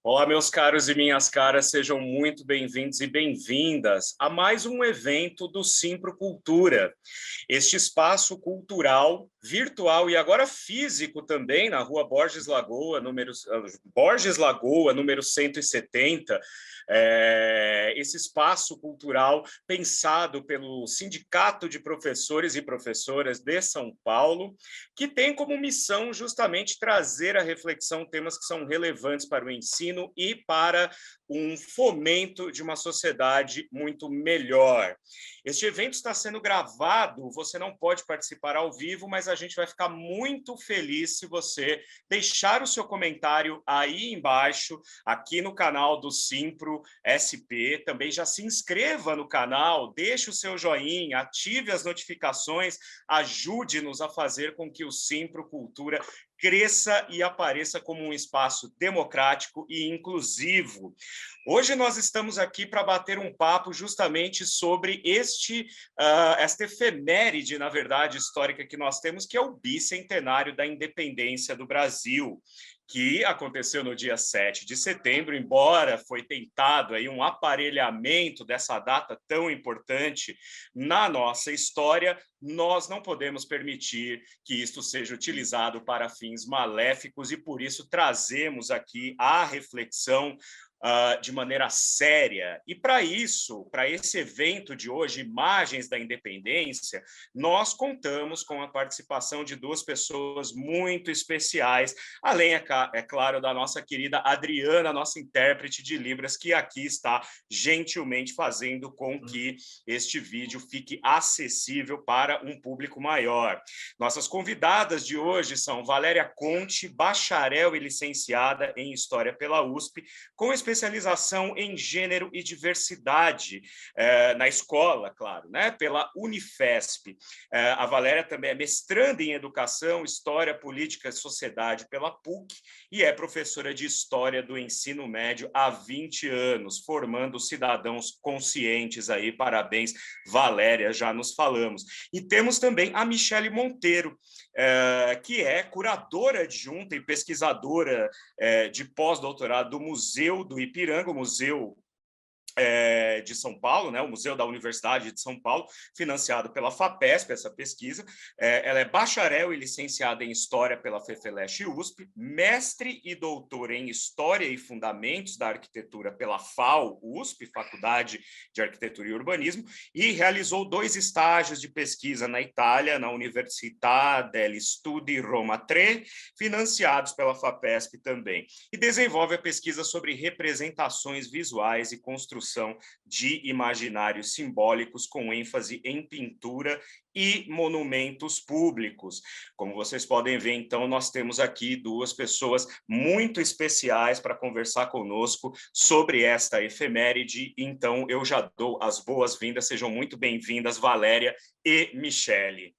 Olá, meus caros e minhas caras, sejam muito bem-vindos e bem-vindas a mais um evento do Simpro Cultura. Este espaço cultural, virtual e agora físico também, na rua Borges Lagoa, número 170, esse espaço cultural pensado pelo Sindicato de Professores e Professoras de São Paulo, que tem como missão justamente trazer à reflexão temas que são relevantes para o ensino e para um fomento de uma sociedade muito melhor. Este evento está sendo gravado, você não pode participar ao vivo, mas a gente vai ficar muito feliz se você deixar o seu comentário aí embaixo, aqui no canal do Simpro SP. Também já se inscreva no canal, deixe o seu joinha, ative as notificações, ajude-nos a fazer com que o Simpro Cultura cresça e apareça como um espaço democrático e inclusivo. Hoje nós estamos aqui para bater um papo justamente sobre esta efeméride, na verdade, histórica que nós temos, que é o bicentenário da independência do Brasil, que aconteceu no dia 7 de setembro, embora foi tentado aí um aparelhamento dessa data tão importante na nossa história, nós não podemos permitir que isto seja utilizado para fins maléficos e, por isso, trazemos aqui a reflexão de maneira séria. E para isso, para esse evento de hoje, Imagens da Independência, nós contamos com a participação de duas pessoas muito especiais, além, é claro, da nossa querida Adriana, nossa intérprete de Libras, que aqui está gentilmente fazendo com que este vídeo fique acessível para um público maior. Nossas convidadas de hoje são Valéria Conte, bacharel e licenciada em História pela USP, com especialização em gênero e diversidade na escola, claro, né? Pela Unifesp. A Valéria também é mestranda em Educação, História, Política e Sociedade pela PUC e é professora de História do Ensino Médio há 20 anos, formando cidadãos conscientes aí. Parabéns, Valéria, já nos falamos. E temos também a Michele Monteiro, que é curadora adjunta e pesquisadora de pós-doutorado do Museu do Ipiranga, o Museu de São Paulo, né, o Museu da Universidade de São Paulo, financiado pela FAPESP, essa pesquisa. Ela é bacharel e licenciada em História pela FEFELESH USP, mestre e doutora em História e Fundamentos da Arquitetura pela FAU USP, Faculdade de Arquitetura e Urbanismo, e realizou 2 estágios de pesquisa na Itália, na Università degli Studi Roma III, financiados pela FAPESP também, e desenvolve a pesquisa sobre representações visuais e construção de imaginários simbólicos com ênfase em pintura e monumentos públicos. Como vocês podem ver, então, nós temos aqui duas pessoas muito especiais para conversar conosco sobre esta efeméride. Então, eu já dou as boas-vindas, sejam muito bem-vindas, Valéria e Michele.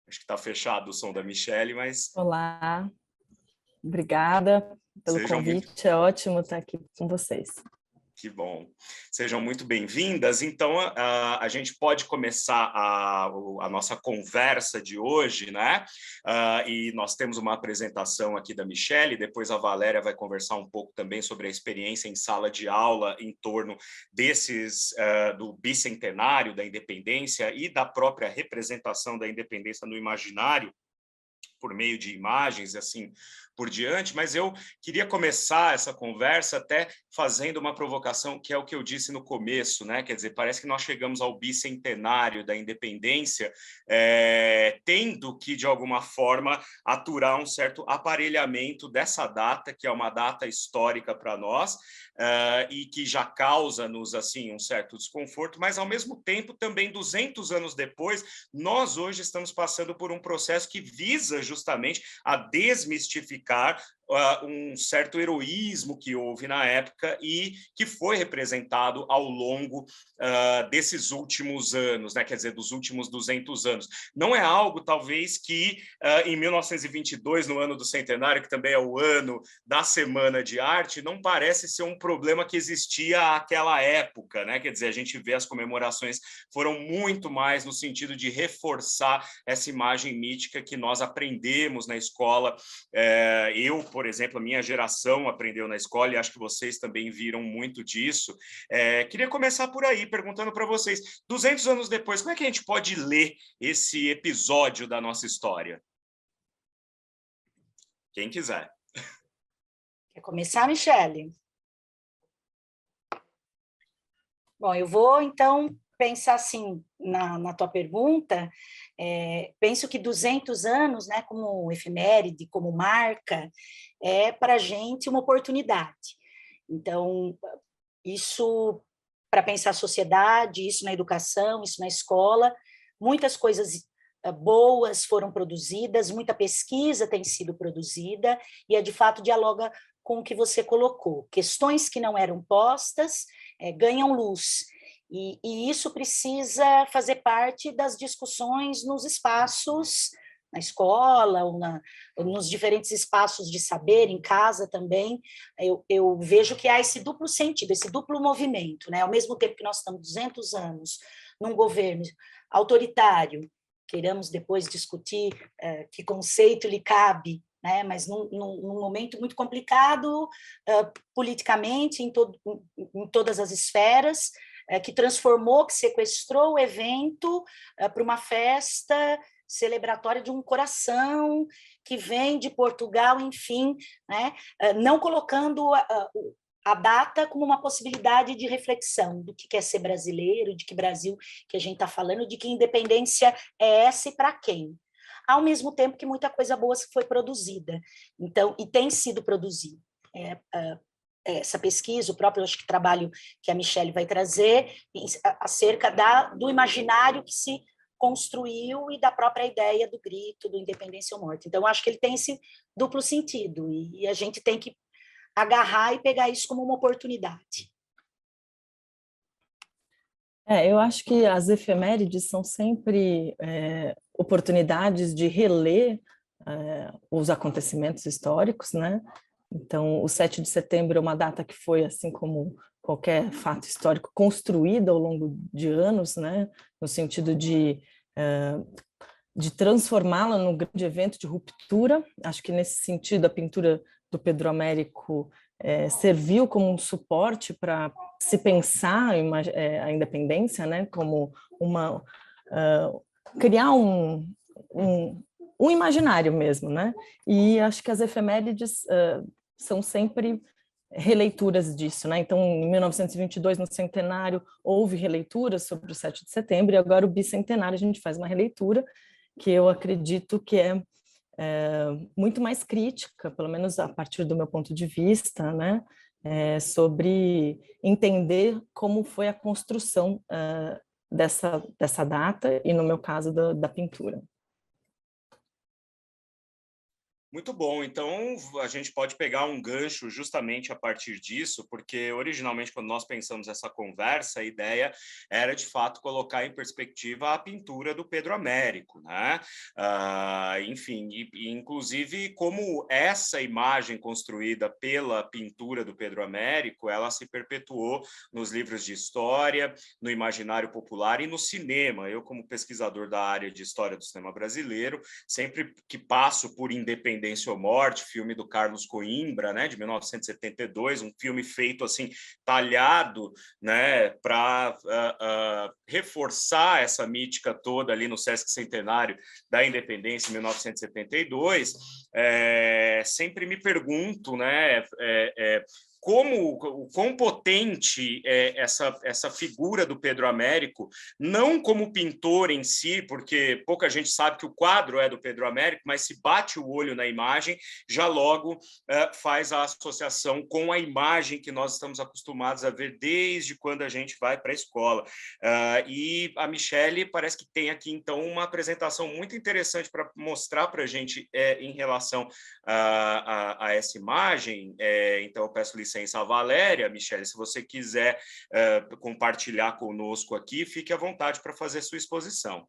Acho que está fechado o som da Michele, mas... Olá, obrigada pelo convite, é ótimo estar aqui com vocês. Que bom. Sejam muito bem-vindas. Então, a gente pode começar a nossa conversa de hoje, né? E nós temos uma apresentação aqui da Michele, depois a Valéria vai conversar um pouco também sobre a experiência em sala de aula em torno do bicentenário da independência e da própria representação da independência no imaginário, por meio de imagens, assim por diante, mas eu queria começar essa conversa até fazendo uma provocação, que é o que eu disse no começo, né? Quer dizer, parece que nós chegamos ao bicentenário da independência, tendo que, de alguma forma, aturar um certo aparelhamento dessa data, que é uma data histórica para nós, e que já causa-nos assim um certo desconforto, mas, ao mesmo tempo, também 200 anos depois, nós hoje estamos passando por um processo que visa justamente a desmistificar um certo heroísmo que houve na época e que foi representado ao longo desses últimos anos, né? Quer dizer, dos últimos 200 anos. Não é algo, talvez, que em 1922, no ano do centenário, que também é o ano da Semana de Arte, não parece ser um problema que existia àquela época, né? Quer dizer, a gente vê as comemorações foram muito mais no sentido de reforçar essa imagem mítica que nós aprendemos na escola. Eu, por exemplo, a minha geração aprendeu na escola e acho que vocês também viram muito disso. Queria começar por aí, perguntando para vocês, 200 anos depois, como é que a gente pode ler esse episódio da nossa história? Quem quiser. Quer começar, Michele? Bom, eu vou, então, pensar assim, na tua pergunta, penso que 200 anos, né, como efeméride, como marca, é para a gente uma oportunidade. Então, isso para pensar a sociedade, isso na educação, isso na escola, muitas coisas boas foram produzidas, muita pesquisa tem sido produzida, e de fato dialoga com o que você colocou. Questões que não eram postas ganham luz, e isso precisa fazer parte das discussões nos espaços, na escola, ou nos diferentes espaços de saber, em casa também. Eu vejo que há esse duplo sentido, esse duplo movimento, né? Ao mesmo tempo que nós estamos 200 anos num governo autoritário, queiramos depois discutir que conceito lhe cabe, né? Mas num momento muito complicado politicamente, em todas as esferas, que transformou, que sequestrou o evento para uma festa celebratória de um coração que vem de Portugal, enfim, né? Não colocando a data como uma possibilidade de reflexão do que é ser brasileiro, de que Brasil que a gente está falando, de que independência é essa e para quem. Ao mesmo tempo que muita coisa boa foi produzida, então, e tem sido produzida. Essa pesquisa, o próprio acho que trabalho que a Michele vai trazer, acerca do imaginário que se construiu e da própria ideia do grito, do independência ou morte. Então, acho que ele tem esse duplo sentido, e a gente tem que agarrar e pegar isso como uma oportunidade. Eu acho que as efemérides são sempre oportunidades de reler os acontecimentos históricos, né? Então, o 7 de setembro é uma data que foi, assim como qualquer fato histórico, construída ao longo de anos, né? No sentido de transformá-la num grande evento de ruptura. Acho que, nesse sentido, a pintura do Pedro Américo serviu como um suporte para se pensar a independência, né? Como criar um imaginário mesmo, né? E acho que as efemérides são sempre releituras disso, né? Então, em 1922, no centenário, houve releituras sobre o 7 de setembro, e agora o bicentenário a gente faz uma releitura que eu acredito que é muito mais crítica, pelo menos a partir do meu ponto de vista, né? Sobre entender como foi a construção dessa data, e no meu caso da pintura. Muito bom, então a gente pode pegar um gancho justamente a partir disso, porque originalmente quando nós pensamos essa conversa, a ideia era de fato colocar em perspectiva a pintura do Pedro Américo, né? Enfim, e inclusive como essa imagem construída pela pintura do Pedro Américo, ela se perpetuou nos livros de história, no imaginário popular e no cinema. Eu, como pesquisador da área de história do cinema brasileiro, sempre que passo por Independência ou Morte, filme do Carlos Coimbra, né, de 1972, um filme feito assim, talhado, né, para reforçar essa mítica toda ali no Sesc Centenário da Independência em 1972, sempre me pergunto, né, o quão potente é essa figura do Pedro Américo, não como pintor em si, porque pouca gente sabe que o quadro é do Pedro Américo, mas se bate o olho na imagem, já logo faz a associação com a imagem que nós estamos acostumados a ver desde quando a gente vai para a escola. E a Michele parece que tem aqui, então, uma apresentação muito interessante para mostrar para a gente em relação relação a essa imagem, então eu peço licença à Valéria. Michele, se você quiser compartilhar conosco aqui, fique à vontade para fazer sua exposição.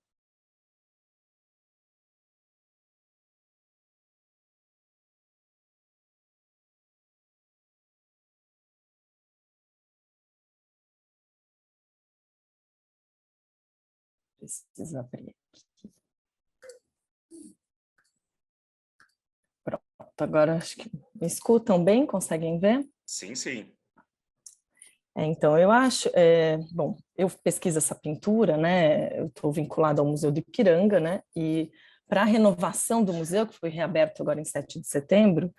Precisa abrir aqui. Pronto, agora acho que me escutam bem, conseguem ver? Sim, sim. Então, eu acho, bom, eu pesquiso essa pintura, né, eu estou vinculada ao Museu do Ipiranga, né, e para a renovação do museu, que foi reaberto agora em 7 de setembro,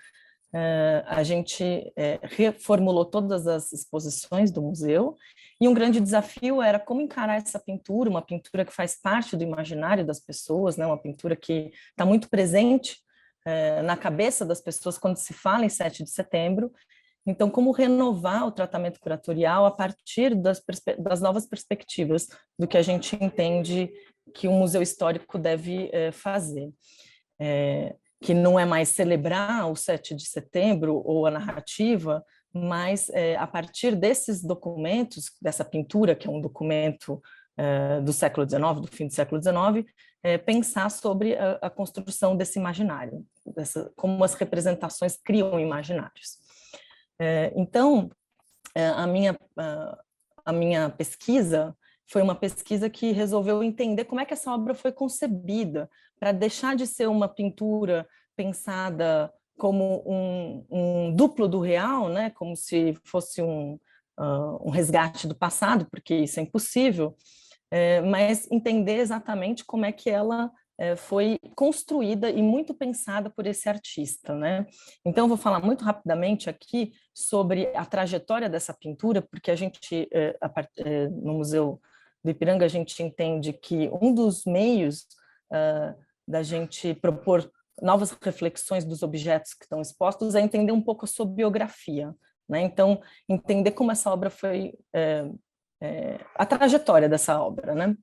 a gente reformulou todas as exposições do museu, e um grande desafio era como encarar essa pintura, uma pintura que faz parte do imaginário das pessoas, né, uma pintura que está muito presente na cabeça das pessoas quando se fala em 7 de setembro. Então, como renovar o tratamento curatorial a partir das novas perspectivas do que a gente entende que um museu histórico deve fazer. Que não é mais celebrar o 7 de setembro ou a narrativa, mas a partir desses documentos, dessa pintura, que é um documento do século XIX, do fim do século XIX, pensar sobre a construção desse imaginário, como as representações criam imaginários. Então, a minha pesquisa foi uma pesquisa que resolveu entender como é que essa obra foi concebida, para deixar de ser uma pintura pensada como um duplo do real, né? Como se fosse um resgate do passado, porque isso é impossível, mas entender exatamente como é que ela foi construída e muito pensada por esse artista, né? Então, eu vou falar muito rapidamente aqui sobre a trajetória dessa pintura, porque a gente, no Museu do Ipiranga, a gente entende que um dos meios da gente propor novas reflexões dos objetos que estão expostos é entender um pouco a sua biografia, né? Então, entender como essa obra foi, a trajetória dessa obra, né?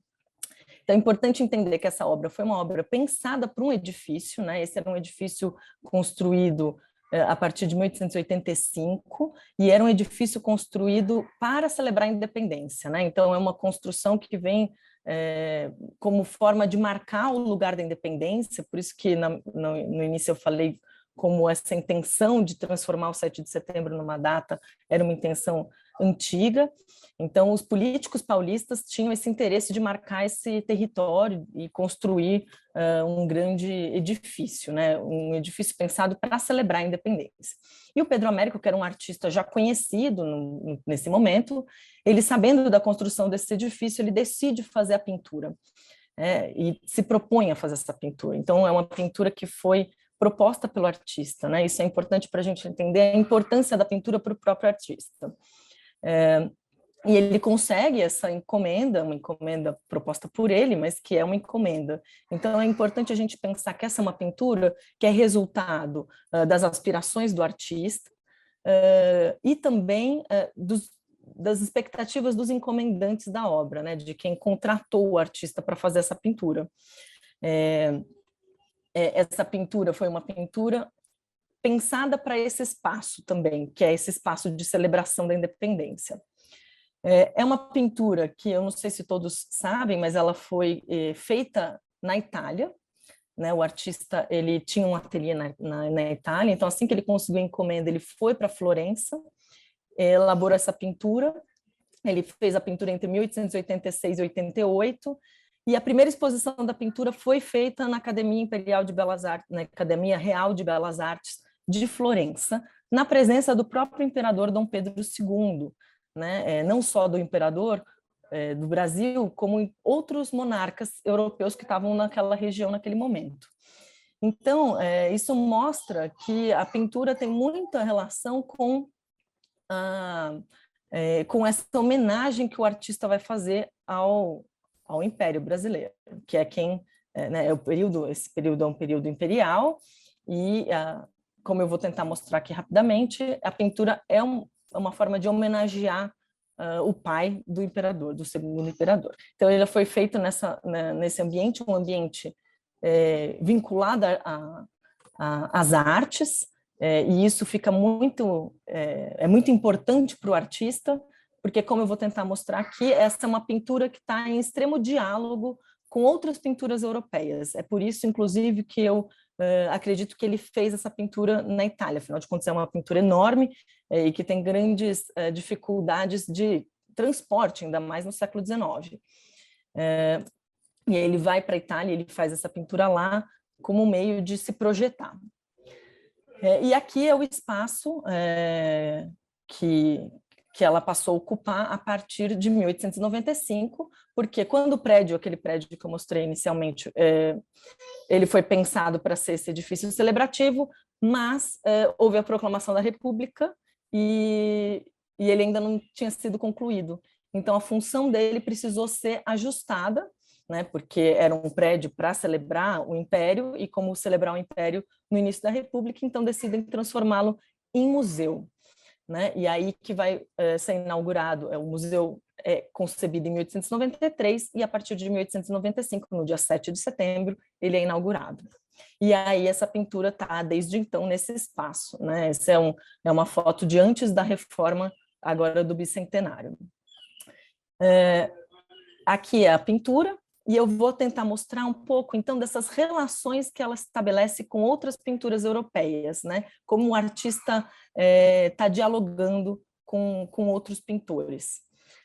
Então, é importante entender que essa obra foi uma obra pensada para um edifício, né? Esse era um edifício construído a partir de 1885, e era um edifício construído para celebrar a independência, né? Então, é uma construção que vem como forma de marcar o lugar da independência, por isso que no início eu falei como essa intenção de transformar o 7 de setembro numa data era uma intenção antiga. Então, os políticos paulistas tinham esse interesse de marcar esse território e construir um grande edifício, né? Um edifício pensado para celebrar a independência. E o Pedro Américo, que era um artista já conhecido nesse momento, ele, sabendo da construção desse edifício, ele decide fazer a pintura, e se propõe a fazer essa pintura. Então, é uma pintura que foi proposta pelo artista, né? Isso é importante para a gente entender a importância da pintura para o próprio artista. E ele consegue essa encomenda, uma encomenda proposta por ele, mas que é uma encomenda. Então, é importante a gente pensar que essa é uma pintura que é resultado das aspirações do artista e também das expectativas dos encomendantes da obra, né, de quem contratou o artista para fazer essa pintura. Essa pintura foi uma pintura pensada para esse espaço também, que é esse espaço de celebração da independência. É uma pintura que eu não sei se todos sabem, mas ela foi feita na Itália, né? O artista ele tinha um ateliê na Itália, então assim que ele conseguiu a encomenda, ele foi para Florença, elaborou essa pintura. Ele fez a pintura entre 1886 e 88, e a primeira exposição da pintura foi feita na Academia Imperial de Belas Artes, na Academia Real de Belas Artes de Florença, na presença do próprio imperador Dom Pedro II, né? Não só do imperador do Brasil, como outros monarcas europeus que estavam naquela região naquele momento. Então, isso mostra que a pintura tem muita relação com essa homenagem que o artista vai fazer ao Império Brasileiro, que é quem, né, esse período é um período imperial, e como eu vou tentar mostrar aqui rapidamente, a pintura é uma forma de homenagear o pai do imperador, do segundo imperador. Então, ele foi feito nesse ambiente, um ambiente vinculado as artes, e isso fica muito, muito importante para o artista, porque, como eu vou tentar mostrar aqui, essa é uma pintura que está em extremo diálogo com outras pinturas europeias. É por isso, inclusive, que eu acredito que ele fez essa pintura na Itália. Afinal de contas, é uma pintura enorme e que tem grandes dificuldades de transporte, ainda mais no século XIX. E ele vai para a Itália, ele faz essa pintura lá como meio de se projetar. E aqui é o espaço que ela passou a ocupar a partir de 1895, porque quando o prédio, aquele prédio que eu mostrei inicialmente, ele foi pensado para ser esse edifício celebrativo, mas houve a proclamação da República e ele ainda não tinha sido concluído. Então, a função dele precisou ser ajustada, né, porque era um prédio para celebrar o Império, e como celebrar o Império no início da República, então decidem transformá-lo em museu. Né? E aí que vai ser inaugurado, o museu é concebido em 1893, e a partir de 1895, no dia 7 de setembro, ele é inaugurado. E aí essa pintura está, desde então, nesse espaço. Né? Essa é uma foto de antes da reforma, agora do bicentenário. Aqui é a pintura, e eu vou tentar mostrar um pouco, então, dessas relações que ela estabelece com outras pinturas europeias, né? Como o artista está dialogando com outros pintores.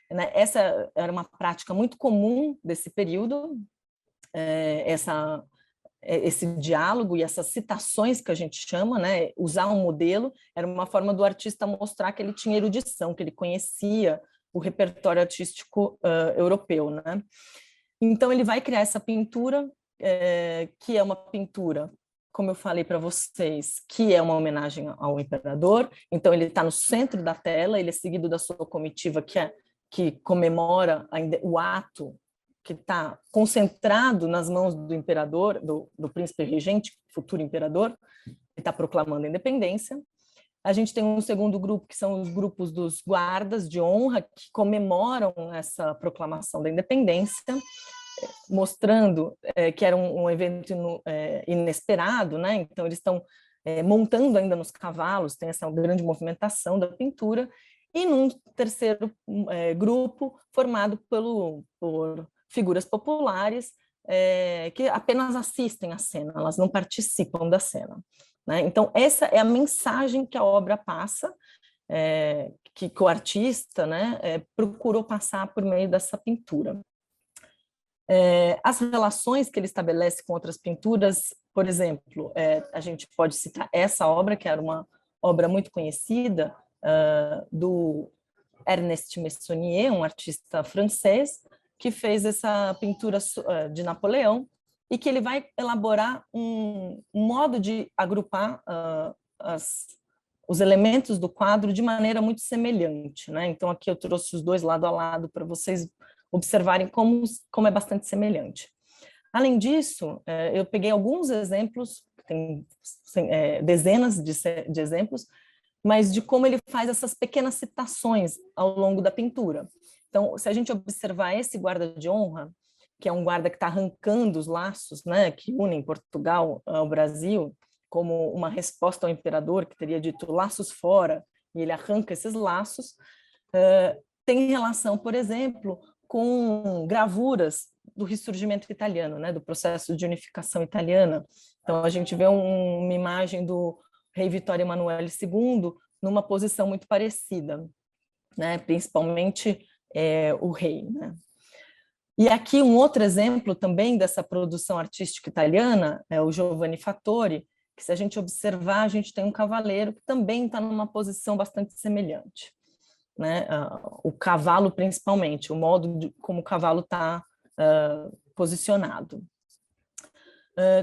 Né? Essa era uma prática muito comum desse período, esse diálogo e essas citações que a gente chama, né? Usar um modelo era uma forma do artista mostrar que ele tinha erudição, que ele conhecia o repertório artístico europeu, né? Então, ele vai criar essa pintura, que é uma pintura, como eu falei para vocês, que é uma homenagem ao imperador. Então, ele está no centro da tela, ele é seguido da sua comitiva, que comemora o ato que está concentrado nas mãos do imperador, do príncipe regente, futuro imperador, que está proclamando a independência. A gente tem um segundo grupo, que são os grupos dos guardas de honra, que comemoram essa proclamação da independência, mostrando que era um evento inesperado, né? Então, eles estão montando ainda nos cavalos, tem essa grande movimentação da pintura, e num terceiro grupo, formado por figuras populares, que apenas assistem à cena, elas não participam da cena. Né? Então, essa é a mensagem que a obra passa, que o artista, né, procurou passar por meio dessa pintura. As relações que ele estabelece com outras pinturas, por exemplo, a gente pode citar essa obra, que era uma obra muito conhecida, do Ernest Meissonier, um artista francês, que fez essa pintura de Napoleão, e que ele vai elaborar um modo de agrupar os elementos do quadro de maneira muito semelhante. Né? Então, aqui eu trouxe os dois lado a lado para vocês observarem como é bastante semelhante. Além disso, eu peguei alguns exemplos, tem dezenas de exemplos, mas de como ele faz essas pequenas citações ao longo da pintura. Então, se a gente observar esse guarda de honra, que é um guarda que está arrancando os laços, né, que unem Portugal ao Brasil, como uma resposta ao imperador, que teria dito laços fora, e ele arranca esses laços, tem relação, por exemplo, com gravuras do ressurgimento italiano, né, do processo de unificação italiana. Então, a gente vê uma imagem do rei Vittorio Emanuele II numa posição muito parecida, né, principalmente o rei. Né. E aqui um outro exemplo também dessa produção artística italiana é o Giovanni Fattori, que, se a gente observar, a gente tem um cavaleiro que também está numa posição bastante semelhante. Né? O cavalo, principalmente, o modo como o cavalo está posicionado.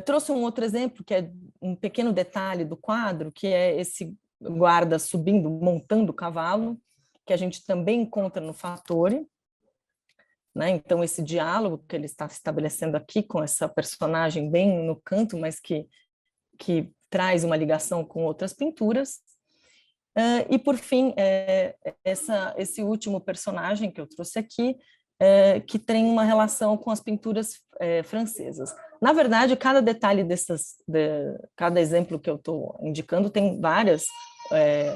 Trouxe um outro exemplo, que é um pequeno detalhe do quadro, que é esse guarda subindo, montando o cavalo, que a gente também encontra no Fattori. Né? Então, esse diálogo que ele está estabelecendo aqui com essa personagem bem no canto, mas que traz uma ligação com outras pinturas. E, por fim, esse último personagem que eu trouxe aqui, que tem uma relação com as pinturas francesas. Na verdade, cada detalhe cada exemplo que eu estou indicando tem várias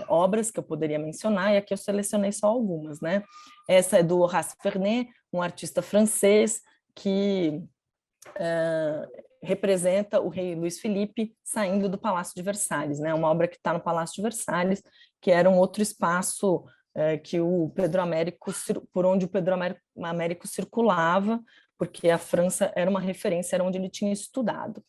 obras que eu poderia mencionar, e aqui eu selecionei só algumas, né? Essa é do Horace Vernet, um artista francês que representa o rei Luís Felipe saindo do Palácio de Versalhes, né? Uma obra que está no Palácio de Versalhes, que era um outro espaço que o Pedro Américo, por onde o Pedro Américo circulava, porque a França era uma referência, era onde ele tinha estudado.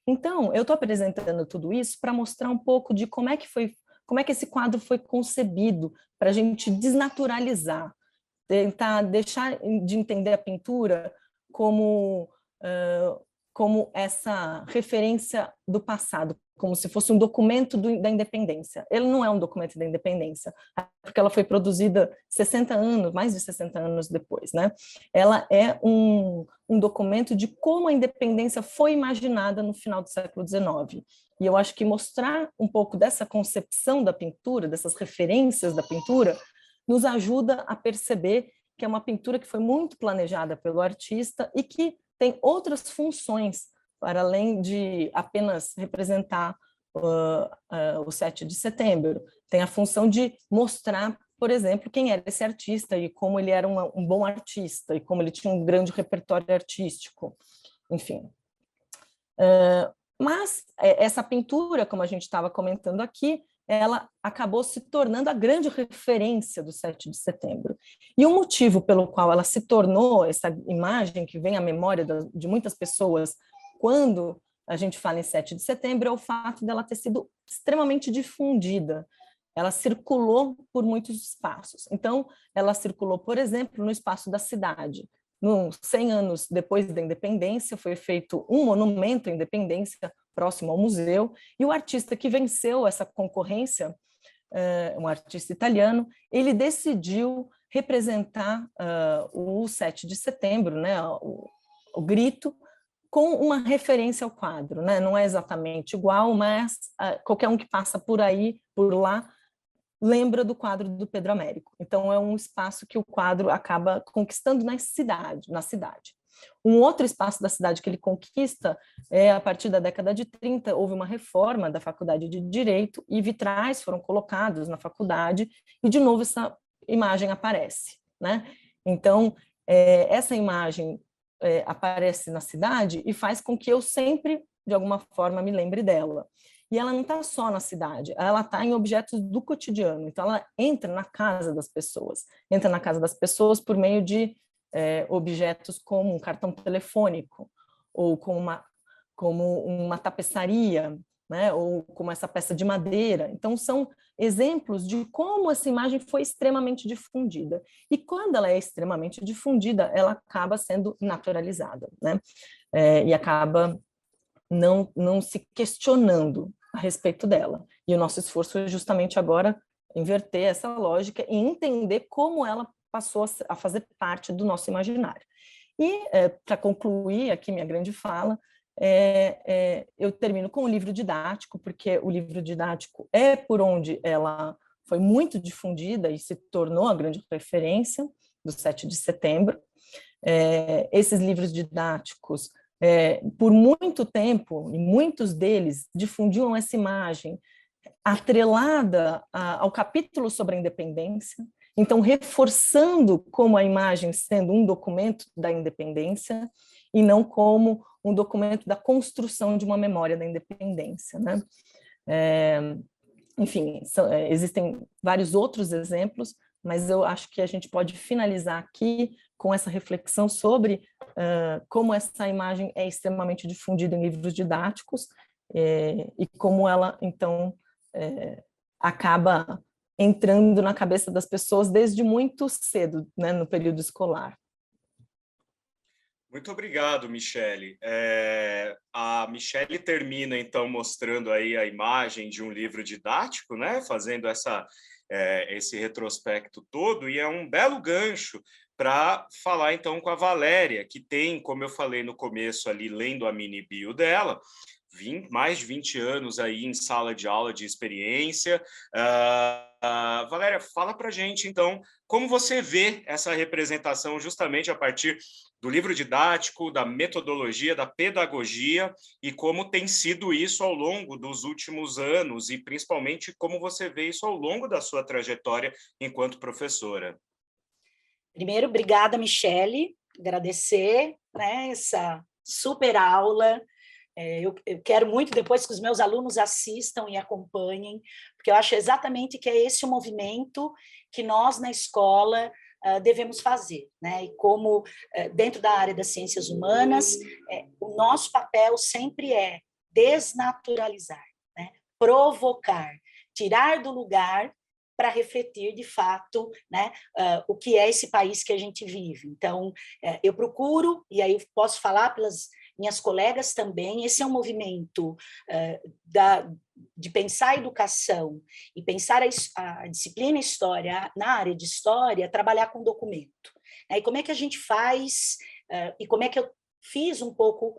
Então, eu estou apresentando tudo isso para mostrar um pouco de como é que esse quadro foi concebido, para a gente desnaturalizar, tentar deixar de entender a pintura como, como essa referência do passado, como se fosse um documento da independência. Ele não é um documento da independência, porque ela foi produzida 60 anos, mais de 60 anos depois, né? Ela é um documento de como a independência foi imaginada no final do século XIX. E eu acho que mostrar um pouco dessa concepção da pintura, dessas referências da pintura, nos ajuda a perceber que é uma pintura que foi muito planejada pelo artista e que tem outras funções, para além de apenas representar o 7 de setembro. Tem a função de mostrar, por exemplo, quem era esse artista e como ele era um bom artista e como ele tinha um grande repertório artístico, enfim. Mas essa pintura, como a gente estava comentando aqui, ela acabou se tornando a grande referência do 7 de setembro. E o motivo pelo qual ela se tornou essa imagem que vem à memória de muitas pessoas quando a gente fala em 7 de setembro é o fato dela ter sido extremamente difundida. Ela circulou por muitos espaços. Então, ela circulou, por exemplo, no espaço da cidade. 100 anos depois da independência, foi feito um monumento à independência próximo ao museu, e o artista que venceu essa concorrência, um artista italiano, ele decidiu representar o 7 de setembro, né, o grito, com uma referência ao quadro, né? Não é exatamente igual, mas qualquer um que passa por aí, por lá, lembra do quadro do Pedro Américo. Então, é um espaço que o quadro acaba conquistando na cidade. Um outro espaço da cidade que ele conquista é, a partir da década de 30, houve uma reforma da Faculdade de Direito e vitrais foram colocados na faculdade e, de novo, essa imagem aparece, né? Então, essa imagem aparece na cidade e faz com que eu sempre, de alguma forma, me lembre dela. E ela não está só na cidade, ela está em objetos do cotidiano. Então, ela entra na casa das pessoas. Entra na casa das pessoas por meio de objetos como um cartão telefônico, ou como uma tapeçaria, né? Ou como essa peça de madeira. Então, são exemplos de como essa imagem foi extremamente difundida. E quando ela é extremamente difundida, ela acaba sendo naturalizada, né? E acaba não se questionando a respeito dela. E o nosso esforço é justamente agora inverter essa lógica e entender como ela passou a fazer parte do nosso imaginário. E, para concluir aqui minha grande fala, eu termino com o livro didático, porque o livro didático é por onde ela foi muito difundida e se tornou a grande referência do 7 de setembro. Esses livros didáticos, por muito tempo, e muitos deles difundiam essa imagem atrelada ao capítulo sobre a independência, então reforçando como a imagem sendo um documento da independência e não como um documento da construção de uma memória da independência, né? Enfim, existem vários outros exemplos, mas eu acho que a gente pode finalizar aqui com essa reflexão sobre como essa imagem é extremamente difundida em livros didáticos e como ela, então, acaba entrando na cabeça das pessoas desde muito cedo, né, no período escolar. Muito obrigado, Michele. A Michele termina, então, mostrando aí a imagem de um livro didático, né, fazendo esse retrospecto todo, e é um belo gancho para falar, então, com a Valéria, que tem, como eu falei no começo ali, lendo a mini bio dela, mais de 20 anos aí em sala de aula de experiência, Valéria, fala para a gente, então, como você vê essa representação justamente a partir do livro didático, da metodologia, da pedagogia, e como tem sido isso ao longo dos últimos anos, e principalmente como você vê isso ao longo da sua trajetória enquanto professora. Primeiro, obrigada, Michele, agradecer, né, essa super aula. Eu quero muito depois que os meus alunos assistam e acompanhem, porque eu acho exatamente que é esse o movimento que nós, na escola, devemos fazer, né? E como, dentro da área das ciências humanas, o nosso papel sempre é desnaturalizar, né? Provocar, tirar do lugar para refletir, de fato, né, o que é esse país que a gente vive. Então, eu procuro, e aí posso falar pelas minhas colegas também, esse é um movimento de pensar a educação e pensar a disciplina História, na área de História, trabalhar com documento. E como é que a gente faz, e como é que eu fiz um pouco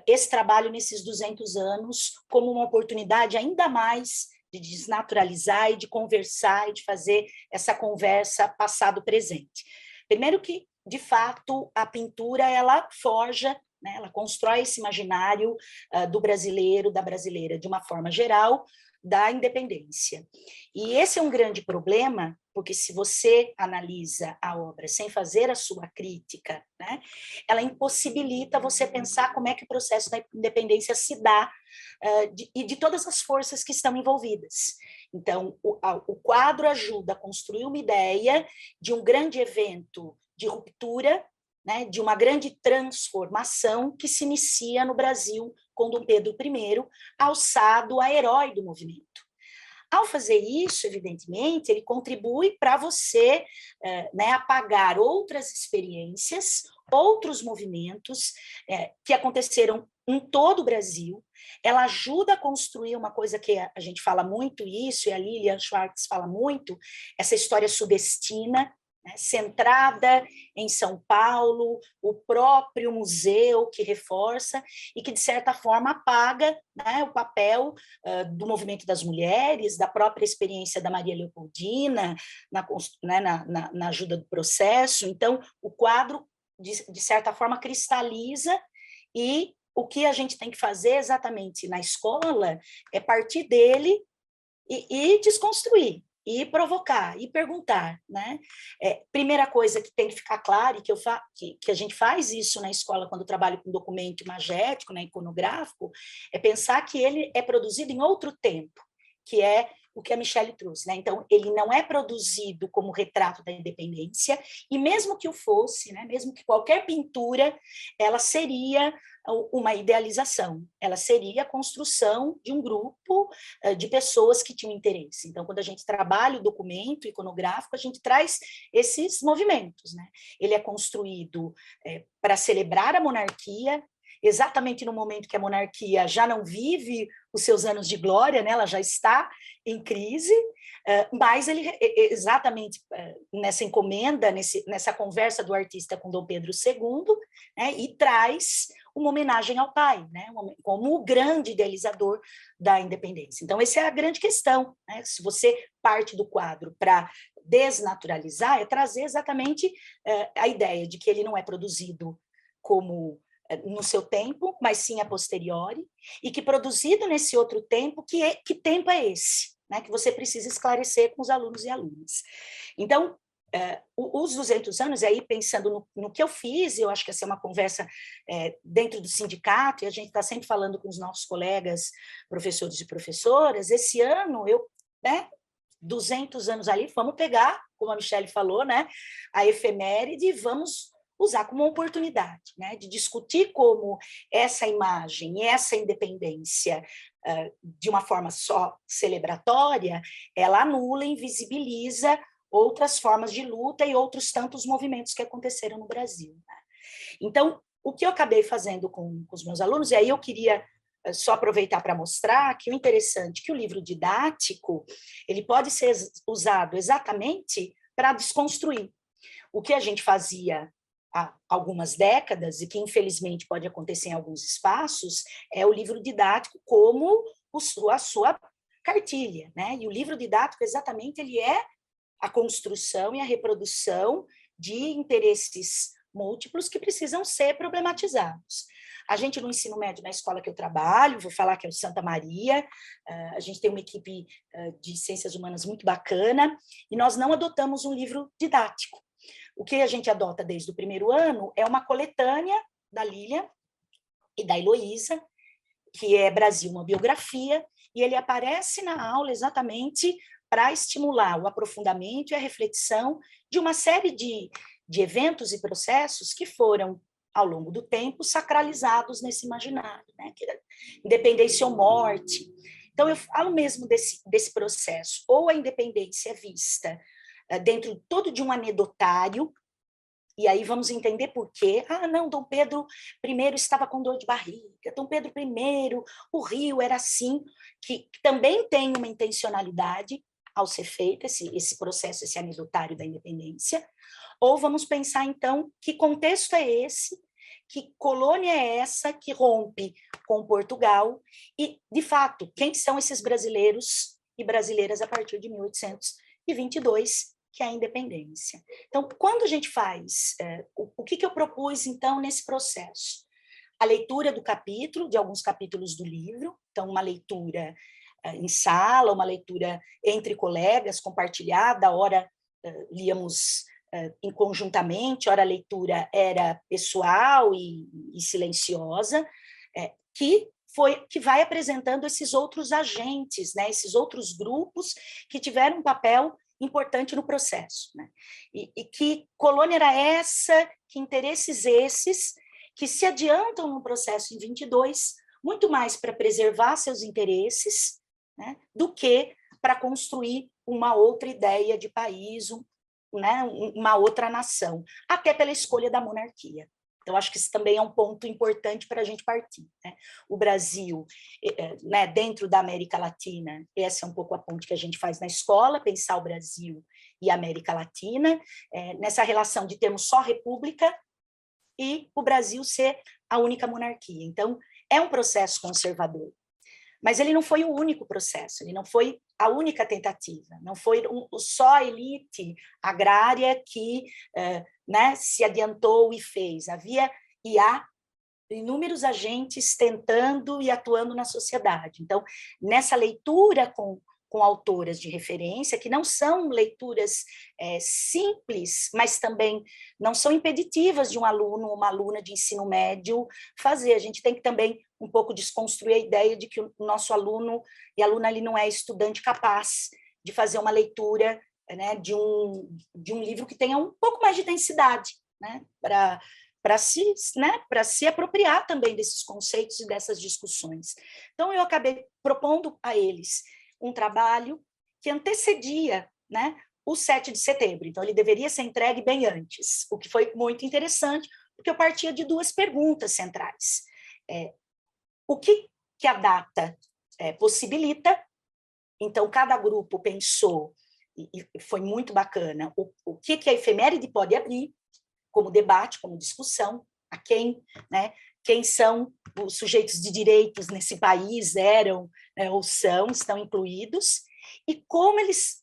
esse trabalho nesses 200 anos como uma oportunidade ainda mais de desnaturalizar e de conversar e de fazer essa conversa passado-presente. Primeiro que, de fato, a pintura, ela forja, né, ela constrói esse imaginário do brasileiro, da brasileira, de uma forma geral, da independência. E esse é um grande problema, porque se você analisa a obra sem fazer a sua crítica, né, ela impossibilita você pensar como é que o processo da independência se dá e de todas as forças que estão envolvidas. Então, o quadro ajuda a construir uma ideia de um grande evento de ruptura, né, de uma grande transformação que se inicia no Brasil com Dom Pedro I, alçado a herói do movimento. Ao fazer isso, evidentemente, ele contribui para você né, apagar outras experiências, outros movimentos que aconteceram em todo o Brasil. Ela ajuda a construir uma coisa que a gente fala muito isso, e a Lilian Schwartz fala muito, essa história sudestina, né, centrada em São Paulo, o próprio museu que reforça e que, de certa forma, apaga, né, o papel do movimento das mulheres, da própria experiência da Maria Leopoldina, na ajuda do processo. Então, o quadro, de certa forma, cristaliza, e o que a gente tem que fazer exatamente na escola é partir dele e desconstruir, e provocar, e perguntar, né? Primeira coisa que tem que ficar clara, e que a gente faz isso na escola quando trabalho com documento imagético, né, iconográfico, é pensar que ele é produzido em outro tempo, que é o que a Michele trouxe, né? Então, ele não é produzido como retrato da independência, e mesmo que o fosse, né, mesmo que qualquer pintura, ela seria uma idealização, ela seria a construção de um grupo de pessoas que tinham interesse. Então, quando a gente trabalha o documento iconográfico, a gente traz esses movimentos, né? Ele é construído para celebrar a monarquia, exatamente no momento que a monarquia já não vive os seus anos de glória, né? Ela já está em crise, mas ele exatamente nessa encomenda, nessa conversa do artista com Dom Pedro II, né, e traz uma homenagem ao pai, né, como o grande idealizador da independência. Então, essa é a grande questão, né? Se você parte do quadro para desnaturalizar, é trazer exatamente a ideia de que ele não é produzido como no seu tempo, mas sim a posteriori, e que produzido nesse outro tempo, que tempo é esse? Né, que você precisa esclarecer com os alunos e alunas. Então, os 200 anos, aí pensando no que eu fiz, eu acho que essa é uma conversa dentro do sindicato, e a gente está sempre falando com os nossos colegas, professores e professoras. Esse ano, 200 anos ali, vamos pegar, como a Michele falou, né, a efeméride, e vamos usar como uma oportunidade, né, de discutir como essa imagem, essa independência, de uma forma só celebratória, ela anula, invisibiliza outras formas de luta e outros tantos movimentos que aconteceram no Brasil, né? Então, o que eu acabei fazendo com os meus alunos, e aí eu queria só aproveitar para mostrar que o interessante é que o livro didático, ele pode ser usado exatamente para desconstruir. O que a gente fazia há algumas décadas, e que infelizmente pode acontecer em alguns espaços, é o livro didático como a sua cartilha, né? E o livro didático, exatamente, ele é a construção e a reprodução de interesses múltiplos que precisam ser problematizados. A gente, no ensino médio, na escola que eu trabalho, vou falar que é o Santa Maria, a gente tem uma equipe de ciências humanas muito bacana, e nós não adotamos um livro didático. O que a gente adota desde o primeiro ano é uma coletânea da Lília e da Heloísa, que é Brasil, uma biografia, e ele aparece na aula exatamente para estimular o aprofundamento e a reflexão de uma série de eventos e processos que foram, ao longo do tempo, sacralizados nesse imaginário, né? Independência ou morte. Então, eu falo mesmo desse processo, ou a independência é vista dentro todo de um anedotário, e aí vamos entender por quê. Ah, não, Dom Pedro I estava com dor de barriga, Dom Pedro I, o Rio era assim, que também tem uma intencionalidade ao ser feito esse processo, esse anedotário da independência. Ou vamos pensar, então, que contexto é esse, que colônia é essa que rompe com Portugal, e, de fato, quem são esses brasileiros e brasileiras a partir de 1822, que é a independência. Então, quando a gente faz, o que eu propus, então, nesse processo? A leitura do capítulo, de alguns capítulos do livro, então, uma leitura em sala, uma leitura entre colegas, compartilhada, ora líamos conjuntamente, ora a leitura era pessoal e silenciosa, que vai apresentando esses outros agentes, né, esses outros grupos que tiveram um papel importante no processo, né? E que colônia era essa, que interesses esses, que se adiantam no processo em 22, muito mais para preservar seus interesses, né, do que para construir uma outra ideia de país, né, uma outra nação, até pela escolha da monarquia. Então, acho que isso também é um ponto importante para a gente partir, né? O Brasil, né, dentro da América Latina, essa é um pouco a ponte que a gente faz na escola, pensar o Brasil e a América Latina, nessa relação de termos só república e o Brasil ser a única monarquia. Então, é um processo conservador. Mas ele não foi o único processo, ele não foi a única tentativa, não foi só a elite agrária que né, se adiantou e fez. Havia e há inúmeros agentes tentando e atuando na sociedade. Então, nessa leitura com autoras de referência, que não são leituras simples, mas também não são impeditivas de um aluno ou uma aluna de ensino médio fazer. A gente tem que também um pouco desconstruir a ideia de que o nosso aluno e aluna ali não é estudante capaz de fazer uma leitura, né, de um livro que tenha um pouco mais de densidade, né, para se apropriar também desses conceitos e dessas discussões. Então, eu acabei propondo a eles um trabalho que antecedia, né, o 7 de setembro. Então, ele deveria ser entregue bem antes, o que foi muito interessante, porque eu partia de duas perguntas centrais. O que a data possibilita? Então, cada grupo pensou, e foi muito bacana, o que a efeméride pode abrir como debate, como discussão, a quem, né, quem são os sujeitos de direitos nesse país, eram, né, ou estão incluídos, e como eles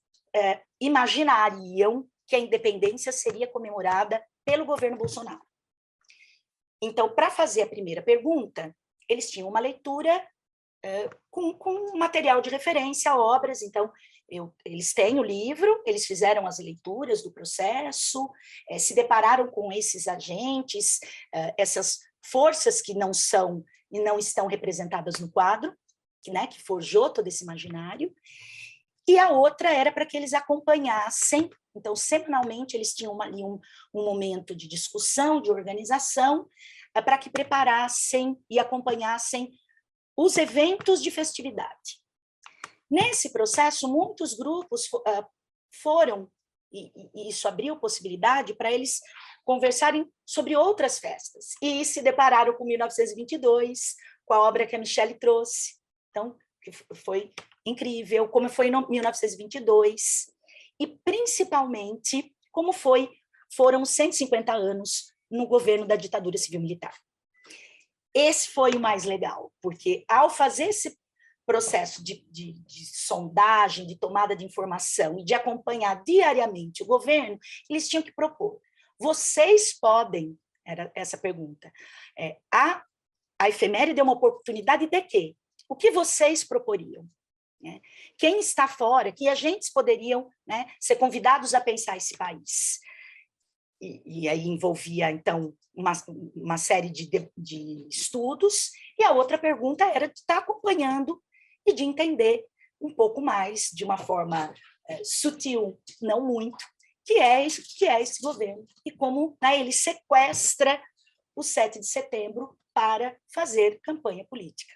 imaginariam que a independência seria comemorada pelo governo Bolsonaro. Então, para fazer a primeira pergunta, eles tinham uma leitura com material de referência, obras. Então, eles têm o livro, eles fizeram as leituras do processo, se depararam com esses agentes, essas forças que não são e não estão representadas no quadro, né, que forjou todo esse imaginário, e a outra era para que eles acompanhassem. Então, semanalmente, eles tinham ali um momento de discussão, de organização, para que preparassem e acompanhassem os eventos de festividade. Nesse processo, muitos grupos foram, e isso abriu possibilidade para eles conversarem sobre outras festas, e se depararam com 1922, com a obra que a Michelle trouxe. Então, que foi incrível, como foi em 1922, e principalmente como foram 150 anos no governo da ditadura civil-militar. Esse foi o mais legal, porque ao fazer esse processo de sondagem, de tomada de informação e de acompanhar diariamente o governo, eles tinham que propor. Vocês podem, era essa pergunta, a efeméride é uma oportunidade de quê? O que vocês proporiam? Né? Quem está fora, que agentes poderiam, né, ser convidados a pensar esse país? E aí envolvia, então, uma série de estudos, e a outra pergunta era de estar acompanhando e de entender um pouco mais, de uma forma sutil, não muito, que é esse governo, e como, né, ele sequestra o 7 de setembro para fazer campanha política.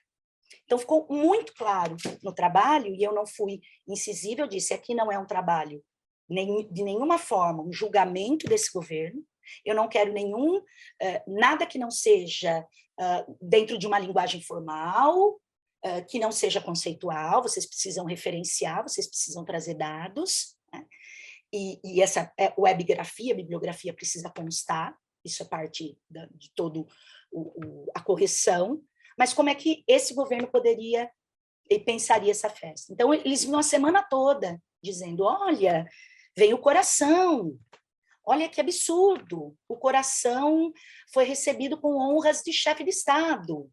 Então, ficou muito claro no trabalho, e eu não fui incisiva, eu disse, aqui não é um trabalho de nenhuma forma, um julgamento desse governo, eu não quero nada que não seja dentro de uma linguagem formal, que não seja conceitual, vocês precisam referenciar, vocês precisam trazer dados, né? E essa webgrafia, a bibliografia precisa constar, isso é parte de todo a correção, mas como é que esse governo poderia e pensaria essa festa? Então, eles vinham a semana toda dizendo, olha, veio o coração, olha que absurdo, o coração foi recebido com honras de chefe de Estado,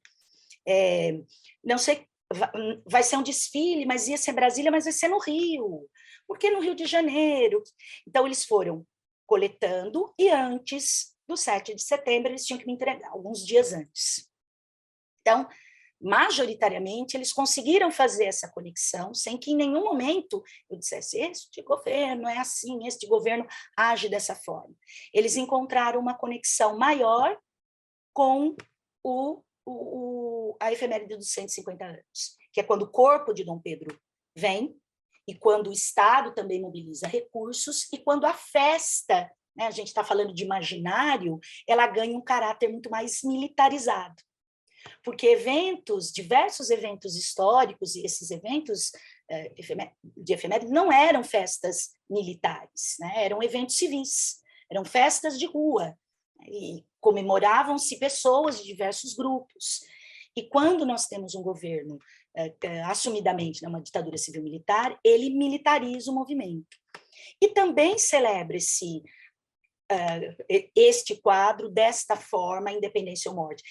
não sei, vai ser um desfile, mas ia ser Brasília, mas vai ser no Rio, por que no Rio de Janeiro? Então, eles foram coletando, e antes do 7 de setembro, eles tinham que me entregar, alguns dias antes. Então, majoritariamente, eles conseguiram fazer essa conexão, sem que em nenhum momento eu dissesse, este governo é assim, este governo age dessa forma. Eles encontraram uma conexão maior com a efeméride dos 150 anos, que é quando o corpo de Dom Pedro vem, e quando o Estado também mobiliza recursos, e quando a festa, né, a gente está falando de imaginário, ela ganha um caráter muito mais militarizado. Porque diversos eventos históricos, e esses eventos de efeméride não eram festas militares, né? Eram eventos civis, eram festas de rua, e comemoravam-se pessoas de diversos grupos. E quando nós temos um governo assumidamente, uma ditadura civil-militar, ele militariza o movimento. E também celebra este quadro desta forma, independência ou morte.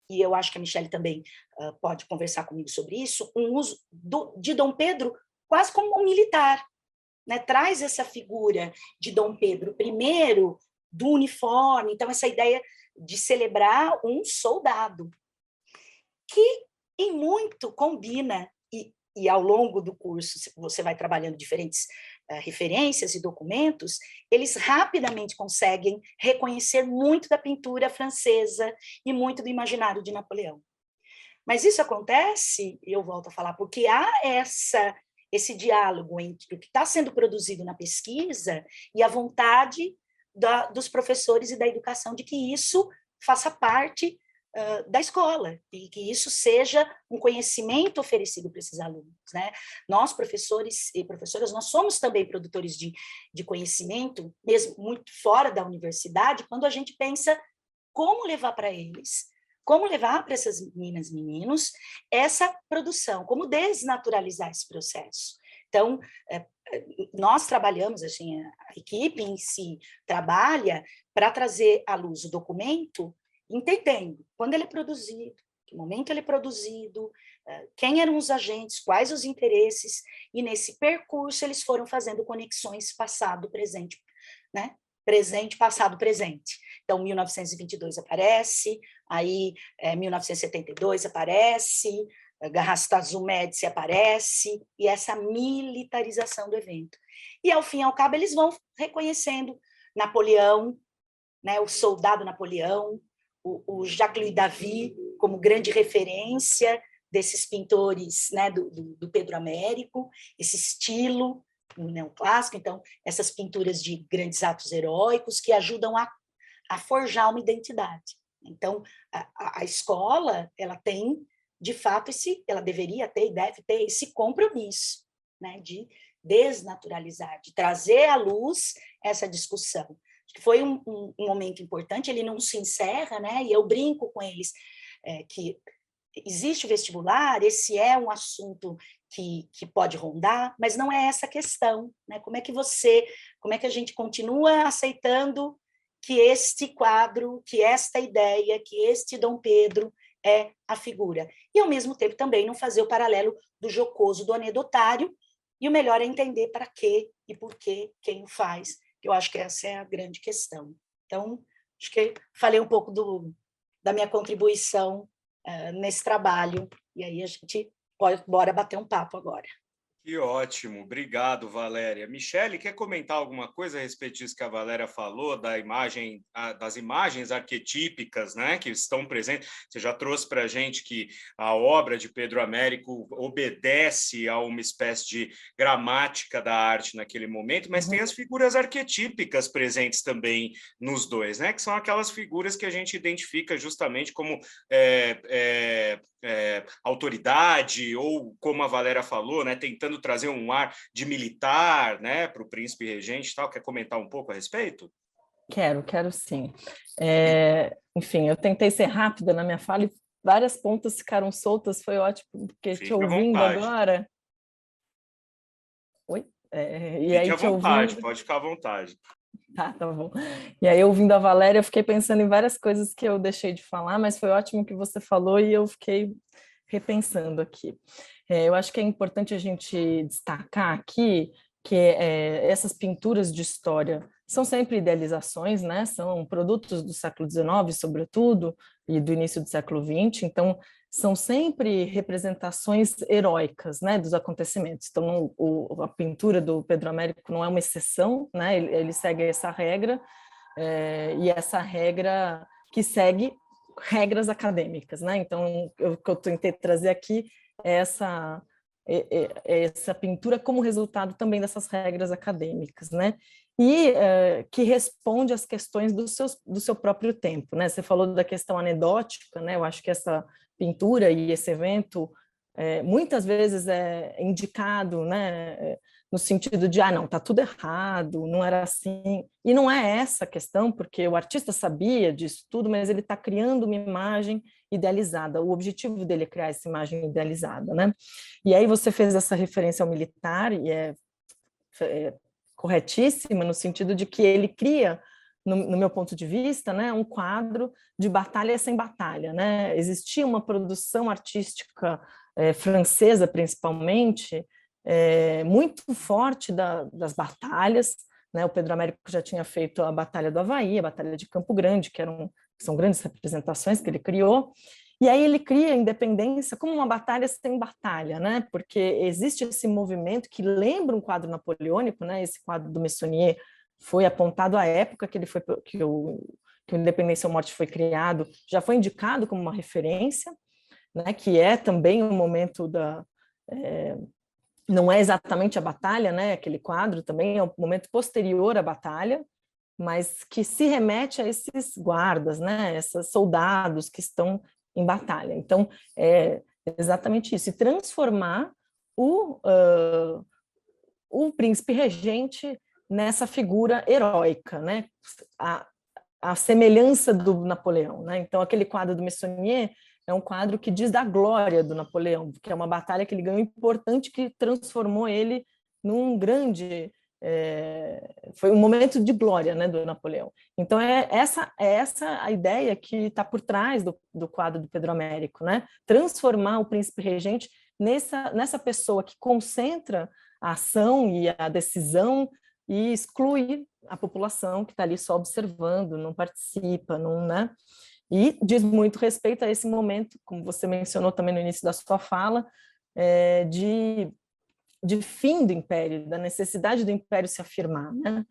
E eu acho que a Michelle também pode conversar comigo sobre isso, um uso de Dom Pedro quase como um militar, né? Traz essa figura de Dom Pedro I, do uniforme, então essa ideia de celebrar um soldado, que em muito combina, e ao longo do curso você vai trabalhando diferentes referências e documentos, eles rapidamente conseguem reconhecer muito da pintura francesa e muito do imaginário de Napoleão. Mas isso acontece, e eu volto a falar, porque há esse diálogo entre o que está sendo produzido na pesquisa e a vontade dos professores e da educação de que isso faça parte da escola, e que isso seja um conhecimento oferecido para esses alunos, né? Nós, professores e professoras, nós somos também produtores de conhecimento, mesmo muito fora da universidade, quando a gente pensa como levar para eles, como levar para essas meninas e meninos essa produção, como desnaturalizar esse processo. Então, nós trabalhamos, assim, a equipe em si trabalha para trazer à luz o documento, entendendo quando ele é produzido, que momento ele é produzido, quem eram os agentes, quais os interesses, e nesse percurso eles foram fazendo conexões passado, presente, né? Presente, passado, presente. Então, 1922 aparece, aí 1972 aparece, Garrastazu Médici aparece, e essa militarização do evento. E, ao fim e ao cabo, eles vão reconhecendo Napoleão, né, o soldado Napoleão, o Jacques-Louis David como grande referência desses pintores, né, do Pedro Américo, esse estilo neoclássico, então, essas pinturas de grandes atos heróicos que ajudam a forjar uma identidade. Então, a escola, ela tem, de fato, ela deveria ter e deve ter esse compromisso, né, de desnaturalizar, de trazer à luz essa discussão. Foi um momento importante, ele não se encerra, né? E eu brinco com eles que existe o vestibular, esse é um assunto que pode rondar, mas não é essa a questão, né? Como é que a gente continua aceitando que este quadro, que esta ideia, que este Dom Pedro é a figura? E, ao mesmo tempo, também não fazer o paralelo do jocoso, do anedotário, e o melhor é entender para quê e por quê, quem o faz. Eu acho que essa é a grande questão. Então, acho que falei um pouco da minha contribuição nesse trabalho, e aí a gente bora bater um papo agora. Que ótimo, obrigado, Valéria. Michele, quer comentar alguma coisa a respeito disso que a Valéria falou, das imagens arquetípicas, né, que estão presentes? Você já trouxe para a gente que a obra de Pedro Américo obedece a uma espécie de gramática da arte naquele momento, mas tem as figuras arquetípicas presentes também nos dois, né, que são aquelas figuras que a gente identifica justamente como autoridade, ou como a Valéria falou, né, tentando trazer um ar de militar, né, para o príncipe regente e tal. Quer comentar um pouco a respeito? Quero sim. Enfim, eu tentei ser rápida na minha fala e várias pontas ficaram soltas, foi ótimo, porque te ouvindo agora... Oi? E aí, te ouvindo... Pode ficar à vontade. Tá bom. E aí, ouvindo a Valéria, eu fiquei pensando em várias coisas que eu deixei de falar, mas foi ótimo que você falou e eu fiquei repensando aqui. Eu acho que é importante a gente destacar aqui que essas pinturas de história são sempre idealizações, né? São produtos do século XIX, sobretudo, e do início do século XX, então são sempre representações heróicas, né, dos acontecimentos. Então, a pintura do Pedro Américo não é uma exceção, né? Ele segue essa regra, e essa regra que segue regras acadêmicas, né? Então, o que eu tentei trazer aqui é essa pintura como resultado também dessas regras acadêmicas, né? E que responde às questões do seu próprio tempo, né? Você falou da questão anedótica, né? Eu acho que essa pintura e esse evento muitas vezes é indicado, né? No sentido de, não, tá tudo errado, não era assim. E não é essa a questão, porque o artista sabia disso tudo, mas ele está criando uma imagem idealizada. O objetivo dele é criar essa imagem idealizada, né? E aí você fez essa referência ao militar, e é corretíssima, no sentido de que ele cria, no meu ponto de vista, né, um quadro de batalha sem batalha, né? Existia uma produção artística francesa, principalmente, muito forte das batalhas, né? O Pedro Américo já tinha feito a Batalha do Havaí, a Batalha de Campo Grande, que são grandes representações que ele criou, e aí ele cria a independência como uma batalha sem batalha, né? Porque existe esse movimento que lembra um quadro napoleônico, né? Esse quadro do Meissonier foi apontado à época que o Independência ou Morte foi criado, já foi indicado como uma referência, né? Que é também um momento não é exatamente a batalha, né? Aquele quadro também é um momento posterior à batalha, mas que se remete a esses guardas, né? Esses soldados que estão em batalha. Então, é exatamente isso, e transformar o príncipe regente nessa figura heróica, né? A semelhança do Napoleão, né? Então, aquele quadro do Meissonier é um quadro que diz da glória do Napoleão, que é uma batalha que ele ganhou importante, que transformou ele num grande... foi um momento de glória, né, do Napoleão. Então, é essa a ideia que está por trás do quadro do Pedro Américo, né? Transformar o príncipe regente nessa pessoa que concentra a ação e a decisão e exclui a população que está ali só observando, não participa, não, né? E diz muito respeito a esse momento, como você mencionou também no início da sua fala, de fim do Império, da necessidade do Império se afirmar, né?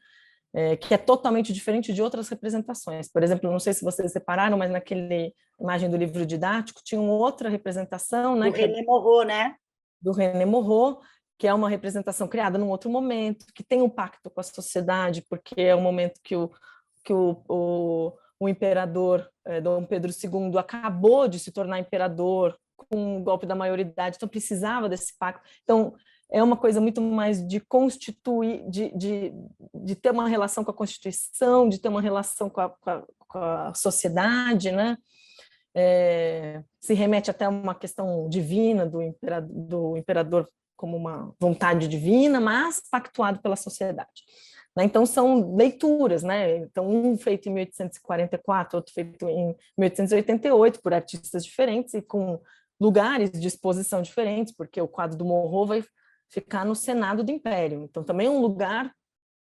Que é totalmente diferente de outras representações. Por exemplo, não sei se vocês separaram, mas naquele imagem do livro didático tinha uma outra representação, né? Do René Moreau, né? Do René Moreau, que é uma representação criada num outro momento, que tem um pacto com a sociedade, porque é o momento que o imperador Dom Pedro II acabou de se tornar imperador com o golpe da maioridade, então precisava desse pacto. Então, é uma coisa muito mais de constituir, de ter uma relação com a Constituição, de ter uma relação com a sociedade, né? se remete até a uma questão divina do imperador como uma vontade divina, mas pactuado pela sociedade. Né? Então, são leituras, né? Então, um feito em 1844, outro feito em 1888, por artistas diferentes e com lugares de exposição diferentes, porque o quadro do Morro vai ficar no Senado do Império. Então, também é um lugar,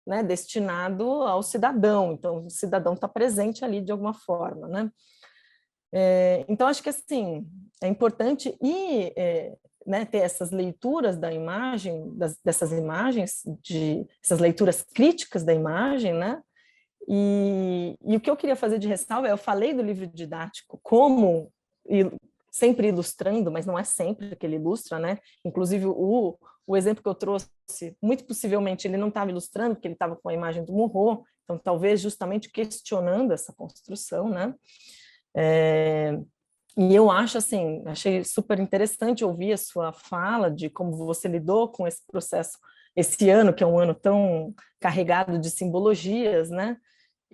né, destinado ao cidadão. Então, o cidadão está presente ali de alguma forma, né? Então, acho que assim, é importante né, ter essas leituras da imagem, dessas imagens, essas leituras críticas da imagem, né? E o que eu queria fazer de ressalva eu falei do livro didático como sempre ilustrando, mas não é sempre que ele ilustra, né? Inclusive, o exemplo que eu trouxe, muito possivelmente ele não estava ilustrando, porque ele estava com a imagem do Morro, então talvez justamente questionando essa construção, né? E eu acho assim, achei super interessante ouvir a sua fala de como você lidou com esse processo esse ano, que é um ano tão carregado de simbologias, né?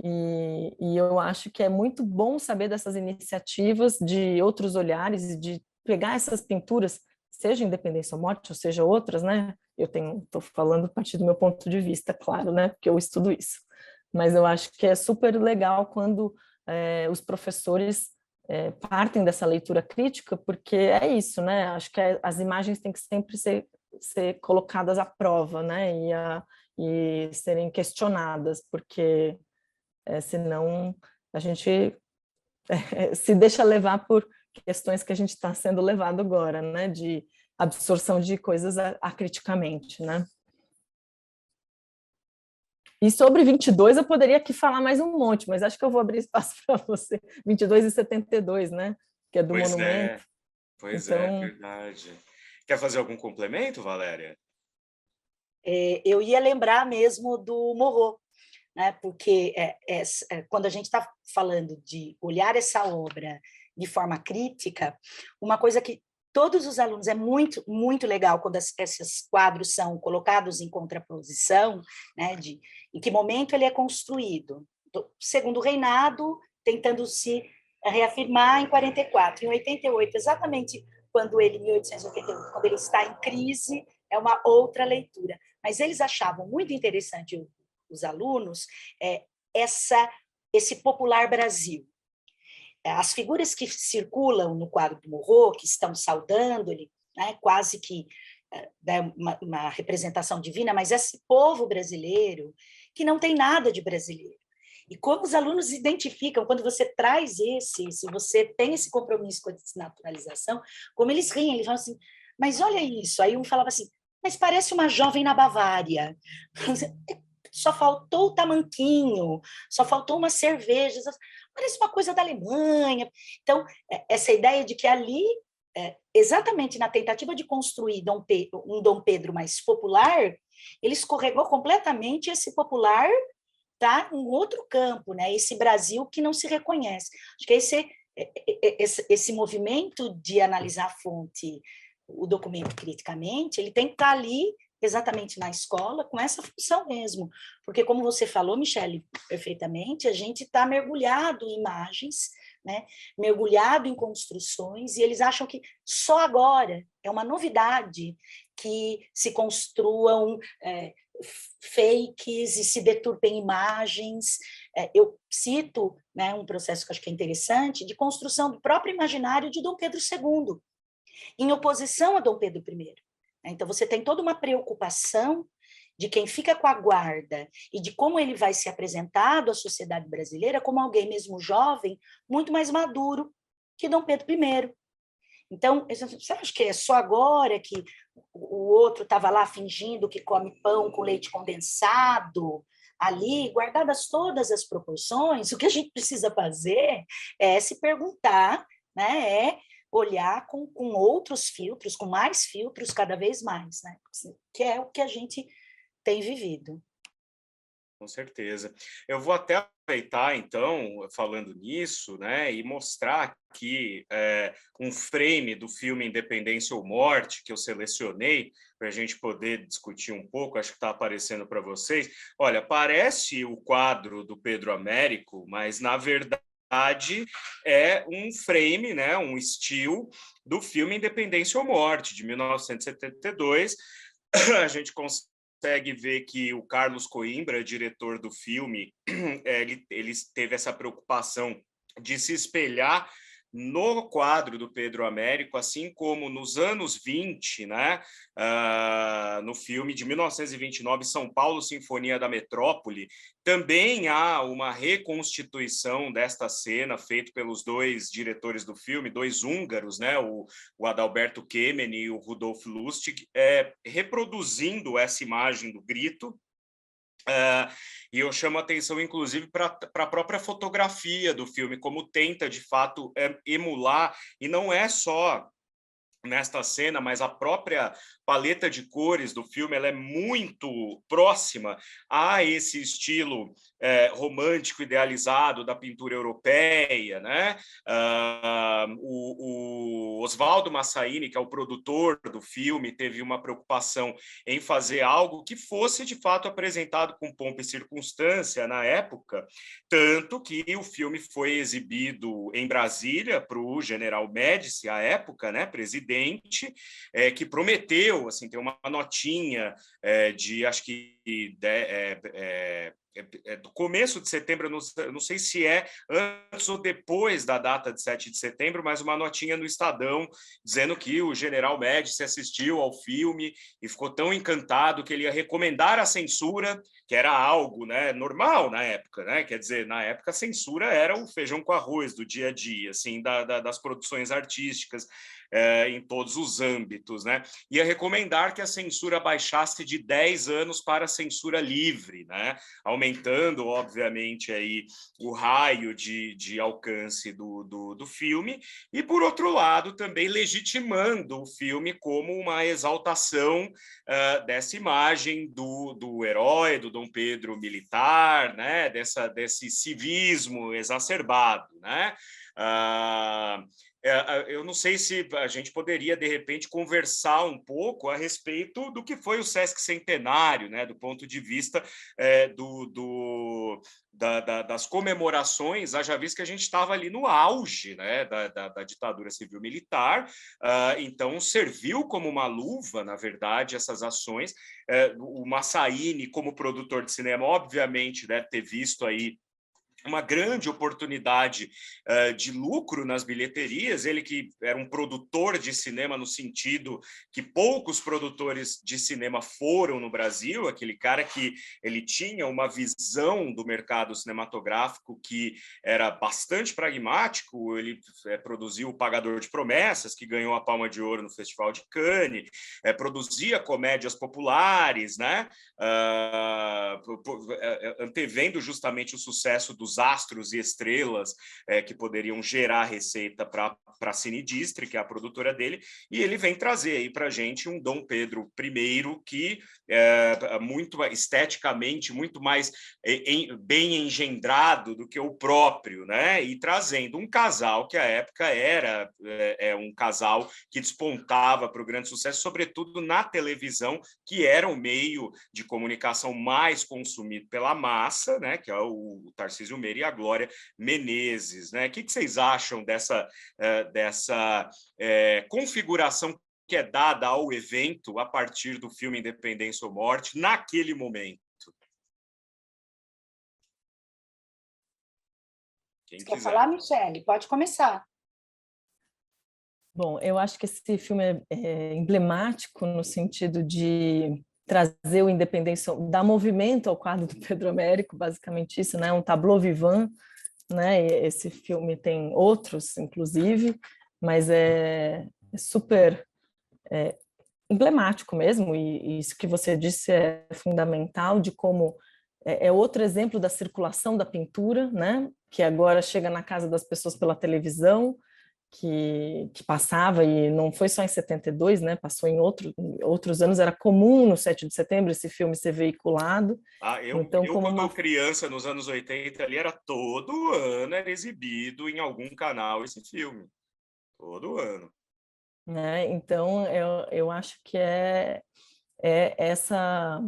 E eu acho que é muito bom saber dessas iniciativas de outros olhares e de pegar essas pinturas, seja Independência ou Morte, ou seja outras, né? Estou falando a partir do meu ponto de vista, claro, né? Porque eu estudo isso. Mas eu acho que é super legal quando os professores partem dessa leitura crítica, porque é isso, né? Acho que as imagens têm que sempre ser colocadas à prova, né? E serem questionadas, porque senão a gente se deixa levar por questões que a gente está sendo levado agora, né? De absorção de coisas acriticamente, né? E sobre 22 eu poderia aqui falar mais um monte, mas acho que eu vou abrir espaço para você. 22 e 72, né? Que é do Pois monumento. é, pois é, Então, verdade. Quer fazer algum complemento, Valéria? Eu ia lembrar mesmo do Morro, né? Porque quando a gente está falando de olhar essa obra de forma crítica, uma coisa que todos os alunos, é muito, muito legal quando esses quadros são colocados em contraposição, né, em que momento ele é construído. Segundo o reinado, tentando se reafirmar em 44, em 88, exatamente quando ele, em 1888, quando ele está em crise, é uma outra leitura. Mas eles achavam muito interessante, os alunos, esse popular Brasil. As figuras que circulam no quadro do Morro, que estão saudando ele, né, quase que uma representação divina, mas esse povo brasileiro que não tem nada de brasileiro. E como os alunos identificam, quando você traz se você tem esse compromisso com a desnaturalização, como eles riem, eles falam assim, mas olha isso. Aí um falava assim, mas parece uma jovem na Bavária. Só faltou o tamanquinho, só faltou uma cerveja, parece uma coisa da Alemanha. Então, essa ideia de que ali, exatamente na tentativa de construir um Dom Pedro mais popular, ele escorregou completamente esse popular tá em outro campo, né? Esse Brasil que não se reconhece. Acho que esse movimento de analisar a fonte, o documento criticamente, ele tem que estar ali exatamente na escola, com essa função mesmo. Porque, como você falou, Michele, perfeitamente, a gente está mergulhado em imagens, né? Mergulhado em construções, e eles acham que só agora é uma novidade que se construam fakes e se deturpem imagens. Eu cito, né, um processo que eu acho que é interessante, de construção do próprio imaginário de Dom Pedro II, em oposição a Dom Pedro I. Então, você tem toda uma preocupação de quem fica com a guarda e de como ele vai ser apresentado à sociedade brasileira como alguém mesmo jovem, muito mais maduro que Dom Pedro I. Então, você acha que é só agora que o outro estava lá fingindo que come pão com leite condensado, ali, guardadas todas as proporções? O que a gente precisa fazer é se perguntar, né, olhar com outros filtros, com mais filtros cada vez mais, né? Que é o que a gente tem vivido. Com certeza. Eu vou até aproveitar, então, falando nisso, né, e mostrar aqui um frame do filme Independência ou Morte, que eu selecionei para a gente poder discutir um pouco, acho que está aparecendo para vocês. Olha, parece o quadro do Pedro Américo, mas, na verdade, é um frame, né, um still do filme Independência ou Morte, de 1972. A gente consegue ver que o Carlos Coimbra, diretor do filme, ele teve essa preocupação de se espelhar no quadro do Pedro Américo, assim como nos anos 20, né, no filme de 1929, São Paulo, Sinfonia da Metrópole, também há uma reconstituição desta cena feita pelos dois diretores do filme, dois húngaros, né, o Adalberto Kemen e o Rudolf Lustig, reproduzindo essa imagem do grito. E eu chamo a atenção, inclusive, para a própria fotografia do filme, como tenta, de fato, emular, e não é só nesta cena, mas a própria paleta de cores do filme ela é muito próxima a esse estilo romântico idealizado da pintura europeia, né? O Osvaldo Massaini, que é o produtor do filme, teve uma preocupação em fazer algo que fosse de fato apresentado com pompa e circunstância na época, tanto que o filme foi exibido em Brasília para o General Médici, à época, né, presidente, que prometeu, assim, ter uma notinha de, acho que do começo de setembro, não sei se é antes ou depois da data de 7 de setembro, mas uma notinha no Estadão dizendo que o General Médici assistiu ao filme e ficou tão encantado que ele ia recomendar a censura, que era algo, né, normal na época, né? Quer dizer, na época a censura era o feijão com arroz do dia a dia, assim, das produções artísticas, em todos os âmbitos, né? Ia recomendar que a censura baixasse de 10 anos para a censura livre, né? Aumentando, obviamente, aí o raio de alcance do filme, e, por outro lado, também legitimando o filme como uma exaltação dessa imagem do herói, do Dom Pedro militar, né? Desse civismo exacerbado, né? Eu não sei se a gente poderia, de repente, conversar um pouco a respeito do que foi o Sesc Centenário, né, do ponto de vista das comemorações, haja visto que a gente estava ali no auge, né, da ditadura civil-militar, então serviu como uma luva, na verdade, essas ações. O Massaini, como produtor de cinema, obviamente deve ter visto aí uma grande oportunidade de lucro nas bilheterias, ele que era um produtor de cinema no sentido que poucos produtores de cinema foram no Brasil, aquele cara que ele tinha uma visão do mercado cinematográfico que era bastante pragmático, ele produziu O Pagador de Promessas, que ganhou a Palma de Ouro no Festival de Cannes, produzia comédias populares, né? Antevendo justamente o sucesso dos astros e estrelas que poderiam gerar receita para a Cine Distri, que é a produtora dele, e ele vem trazer aí para a gente um Dom Pedro I que muito esteticamente, muito mais bem engendrado do que o próprio, né? E trazendo um casal que à época era um casal que despontava para o grande sucesso, sobretudo na televisão, que era o meio de comunicação mais consumido pela massa, né? Que é o Tarcísio Meira e a Glória Menezes, né? O que vocês acham dessa configuração que é dada ao evento a partir do filme Independência ou Morte naquele momento? Quem quiser. Quer falar, Michele? Pode começar. Bom, eu acho que esse filme é emblemático no sentido de trazer o Independência, dar movimento ao quadro do Pedro Américo, basicamente isso, né? Um tableau vivant, né? Esse filme tem outros, inclusive, mas é super emblemático mesmo, e isso que você disse é fundamental, de como é outro exemplo da circulação da pintura, né? Que agora chega na casa das pessoas pela televisão, que passava, e não foi só em 72, né? Passou em outros anos, era comum no 7 de setembro esse filme ser veiculado. Então, quando criança, nos anos 80, ali era todo ano, era exibido em algum canal esse filme. Todo ano. Né? Então, eu acho que é essa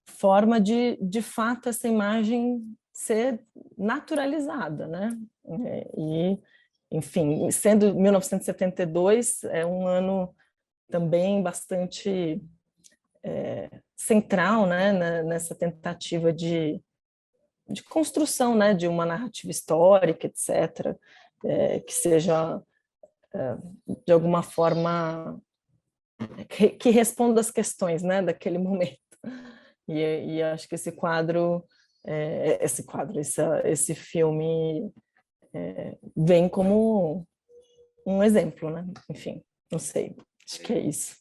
forma de fato, essa imagem ser naturalizada, né? E, enfim, sendo 1972 é um ano também bastante central, né, nessa tentativa de construção, né, de uma narrativa histórica, etc., que seja, de alguma forma, que responda às questões, né, daquele momento. E acho que esse filme vem como um exemplo, né? Enfim, não sei, acho que é isso.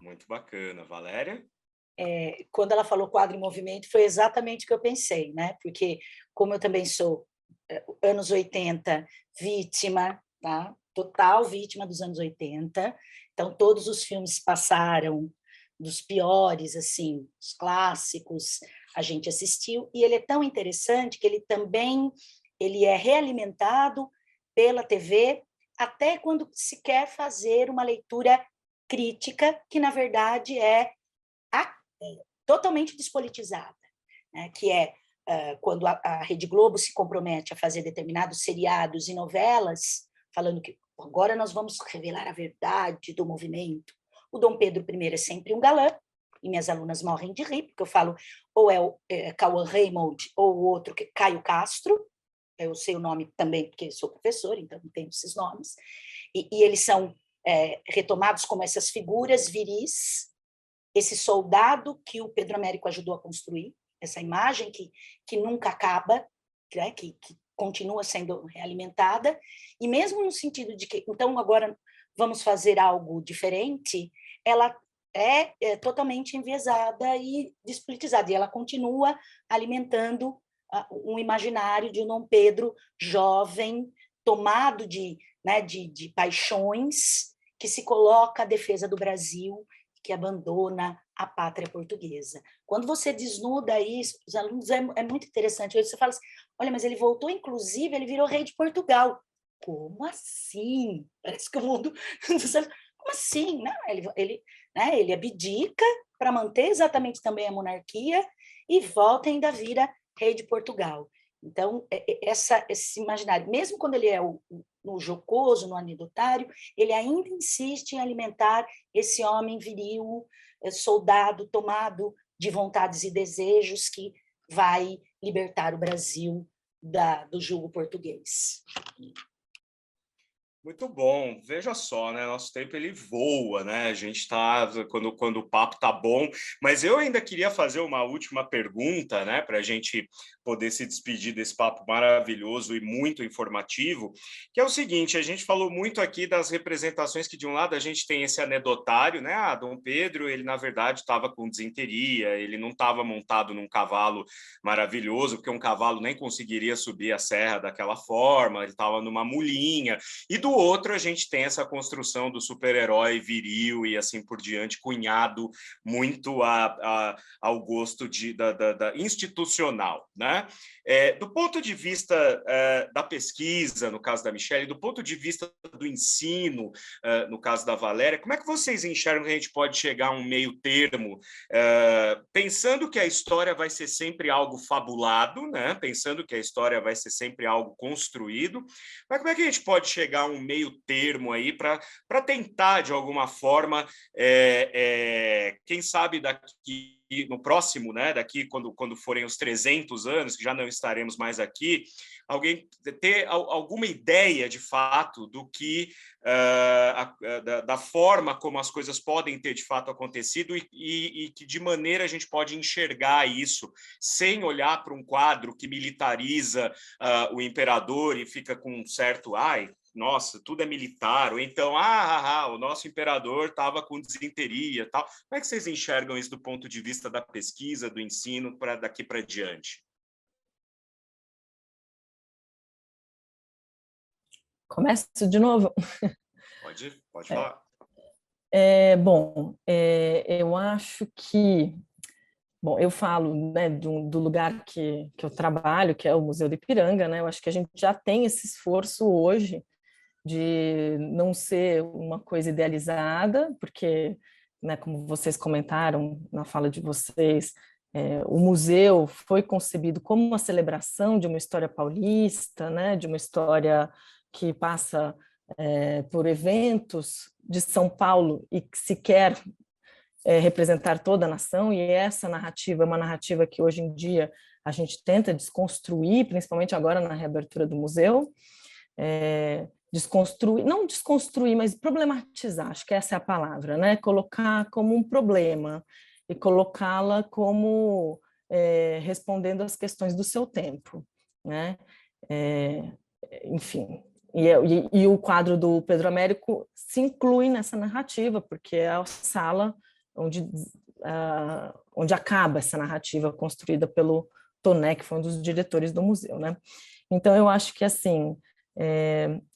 Muito bacana. Valéria? Quando ela falou quadro em movimento, foi exatamente o que eu pensei, né? Porque, como eu também sou anos 80 vítima, tá? Total vítima dos anos 80, então todos os filmes passaram, dos piores, assim, os clássicos, a gente assistiu, e ele é tão interessante que ele também ele é realimentado pela TV, até quando se quer fazer uma leitura crítica, que na verdade é totalmente despolitizada, né? Que é quando a Rede Globo se compromete a fazer determinados seriados e novelas, falando que agora nós vamos revelar a verdade do movimento. O Dom Pedro I é sempre um galã, e minhas alunas morrem de rir, porque eu falo ou é o Cauã Raymond ou o outro, que Caio Castro, eu sei o nome também porque sou professora, então não tenho esses nomes, e eles são retomados como essas figuras viris, esse soldado que o Pedro Américo ajudou a construir, essa imagem que nunca acaba, né, que continua sendo realimentada, e mesmo no sentido de que, então, agora vamos fazer algo diferente, ela é totalmente enviesada e despolitizada, e ela continua alimentando um imaginário de um Dom Pedro jovem, tomado de paixões, que se coloca à defesa do Brasil, que abandona a pátria portuguesa. Quando você desnuda isso, os alunos, é muito interessante. Você fala assim, olha, mas ele voltou, inclusive, ele virou rei de Portugal. Como assim? Parece que o mundo... Como assim? Não, ele abdica para manter exatamente também a monarquia e volta e ainda vira rei de Portugal. Então, esse imaginário, mesmo quando ele é no jocoso, no anedotário, ele ainda insiste em alimentar esse homem viril, soldado tomado de vontades e desejos que vai libertar o Brasil do jugo português. Muito bom. Veja só, né? Nosso tempo ele voa, né? A gente está quando o papo tá bom, mas eu ainda queria fazer uma última pergunta, né? Para a gente poder se despedir desse papo maravilhoso e muito informativo, que é o seguinte: a gente falou muito aqui das representações que de um lado a gente tem esse anedotário, né? Ah, Dom Pedro, ele na verdade estava com disenteria, ele não estava montado num cavalo maravilhoso, porque um cavalo nem conseguiria subir a serra daquela forma, ele estava numa mulinha. E do outro, a gente tem essa construção do super-herói viril e assim por diante, cunhado muito ao gosto da institucional, né? Do ponto de vista da pesquisa, no caso da Michelle, do ponto de vista do ensino, no caso da Valéria, como é que vocês enxergam que a gente pode chegar a um meio termo, pensando que a história vai ser sempre algo fabulado, né? Pensando que a história vai ser sempre algo construído, mas como é que a gente pode chegar a um meio termo aí para tentar, de alguma forma, quem sabe daqui no próximo, né, daqui quando forem os 300 anos, que já não estaremos mais aqui, alguém ter alguma ideia, de fato, do que da forma como as coisas podem ter, de fato, acontecido e que, de maneira, a gente pode enxergar isso sem olhar para um quadro que militariza o imperador e fica com um certo... nossa, tudo é militar, ou então, o nosso imperador estava com disenteria, tal. Como é que vocês enxergam isso do ponto de vista da pesquisa, do ensino, para daqui para diante? Começo de novo? Pode falar. Bom, eu acho que... Bom, eu falo, né, do lugar que eu trabalho, que é o Museu do Ipiranga, né? Eu acho que a gente já tem esse esforço hoje de não ser uma coisa idealizada, porque, né, como vocês comentaram na fala de vocês, O museu foi concebido como uma celebração de uma história paulista, né, de uma história que passa por eventos de São Paulo e que se quer representar toda a nação, e essa narrativa é uma narrativa que hoje em dia a gente tenta desconstruir, principalmente agora na reabertura do museu, desconstruir, não desconstruir, mas problematizar, acho que essa é a palavra, né? Colocar como um problema e colocá-la como respondendo às questões do seu tempo, né? Enfim, e o quadro do Pedro Américo se inclui nessa narrativa, porque é a sala onde acaba essa narrativa construída pelo Toné, que foi um dos diretores do museu, né? Então, eu acho que, assim,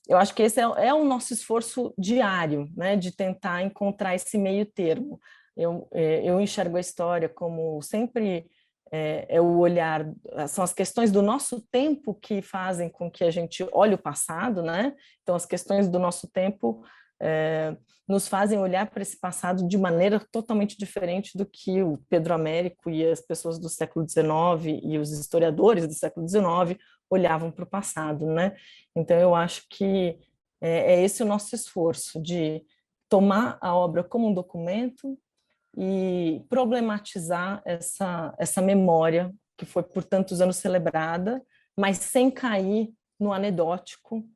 eu acho que esse é o nosso esforço diário, né, de tentar encontrar esse meio termo. Eu enxergo a história como sempre o olhar, são as questões do nosso tempo que fazem com que a gente olhe o passado, né? Então, as questões do nosso tempo nos fazem olhar para esse passado de maneira totalmente diferente do que o Pedro Américo e as pessoas do século XIX e os historiadores do século XIX olhavam para o passado, né? Então, eu acho que é esse o nosso esforço, de tomar a obra como um documento e problematizar essa memória que foi por tantos anos celebrada, mas sem cair no anedótico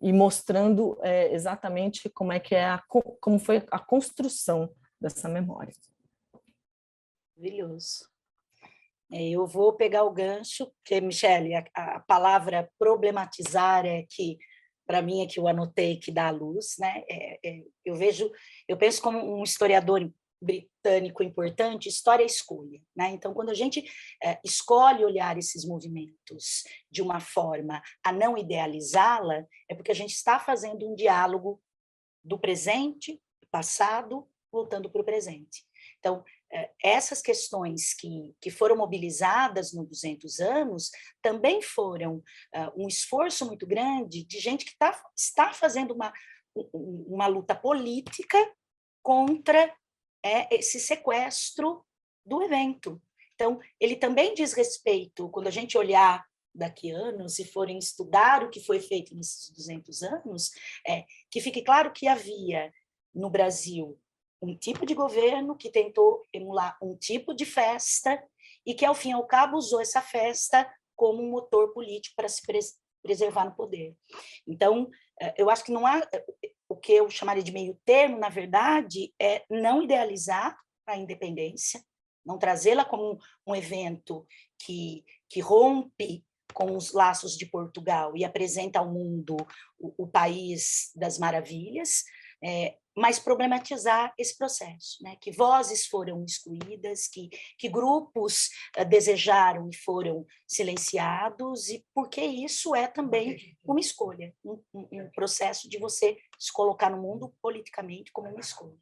e mostrando exatamente como foi a construção dessa memória. Maravilhoso. Eu vou pegar o gancho, porque, Michele, a palavra problematizar para mim, é que eu anotei, que dá à luz, né? Eu penso como um historiador britânico importante, história é escolha, né? Então, quando a gente escolhe olhar esses movimentos de uma forma a não idealizá-la, é porque a gente está fazendo um diálogo do presente, do passado, voltando para o presente. Então, essas questões que foram mobilizadas nos 200 anos também foram um esforço muito grande de gente que está fazendo uma luta política contra esse sequestro do evento. Então, ele também diz respeito, quando a gente olhar daqui a anos e forem estudar o que foi feito nesses 200 anos, que fique claro que havia no Brasil um tipo de governo que tentou emular um tipo de festa e que, ao fim e ao cabo, usou essa festa como um motor político para se preservar no poder. Então, eu acho que não há... O que eu chamaria de meio termo, na verdade, é não idealizar a independência, não trazê-la como um evento que rompe com os laços de Portugal e apresenta ao mundo o país das maravilhas, mas problematizar esse processo, né? Que vozes foram excluídas, que grupos desejaram e foram silenciados, e porque isso é também uma escolha, um processo de você se colocar no mundo politicamente como uma escolha.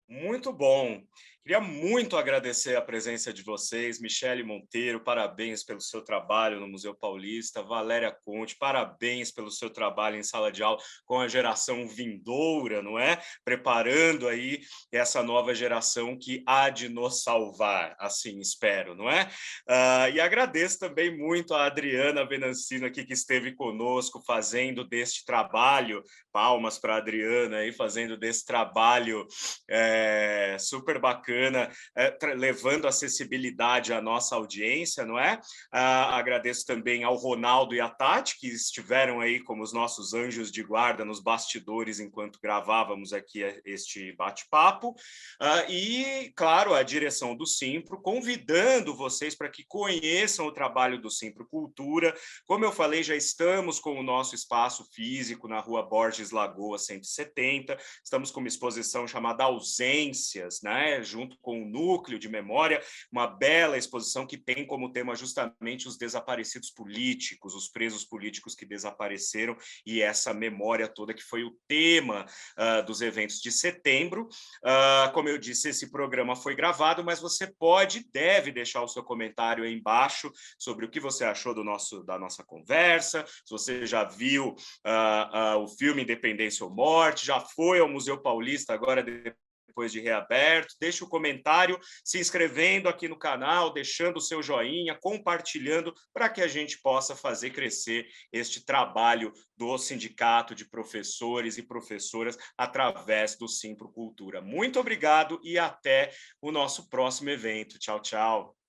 Muito bom. Queria muito agradecer a presença de vocês, Michele Monteiro, parabéns pelo seu trabalho no Museu Paulista, Valéria Conte, parabéns pelo seu trabalho em sala de aula com a geração vindoura, não é? Preparando aí essa nova geração que há de nos salvar, assim espero, não é? E agradeço também muito a Adriana Venancino aqui, que esteve conosco fazendo deste trabalho, palmas para a Adriana aí, fazendo desse trabalho super bacana, levando acessibilidade à nossa audiência, não é? Agradeço também ao Ronaldo e à Tati, que estiveram aí como os nossos anjos de guarda nos bastidores enquanto gravávamos aqui este bate-papo. E, claro, a direção do Simpro, convidando vocês para que conheçam o trabalho do Simpro Cultura. Como eu falei, já estamos com o nosso espaço físico na Rua Borges Lagoa 170, estamos com uma exposição chamada Ausências, né? Junto com o Núcleo de Memória, uma bela exposição que tem como tema justamente os desaparecidos políticos, os presos políticos que desapareceram, e essa memória toda que foi o tema dos eventos de setembro. Como eu disse, esse programa foi gravado, mas você pode e deve deixar o seu comentário aí embaixo sobre o que você achou da nossa conversa, se você já viu o filme Independência ou Morte, já foi ao Museu Paulista agora depois de reaberto. Deixe o comentário, se inscrevendo aqui no canal, deixando o seu joinha, compartilhando, para que a gente possa fazer crescer este trabalho do Sindicato de Professores e Professoras através do Simprocultura. Muito obrigado e até o nosso próximo evento. Tchau, tchau.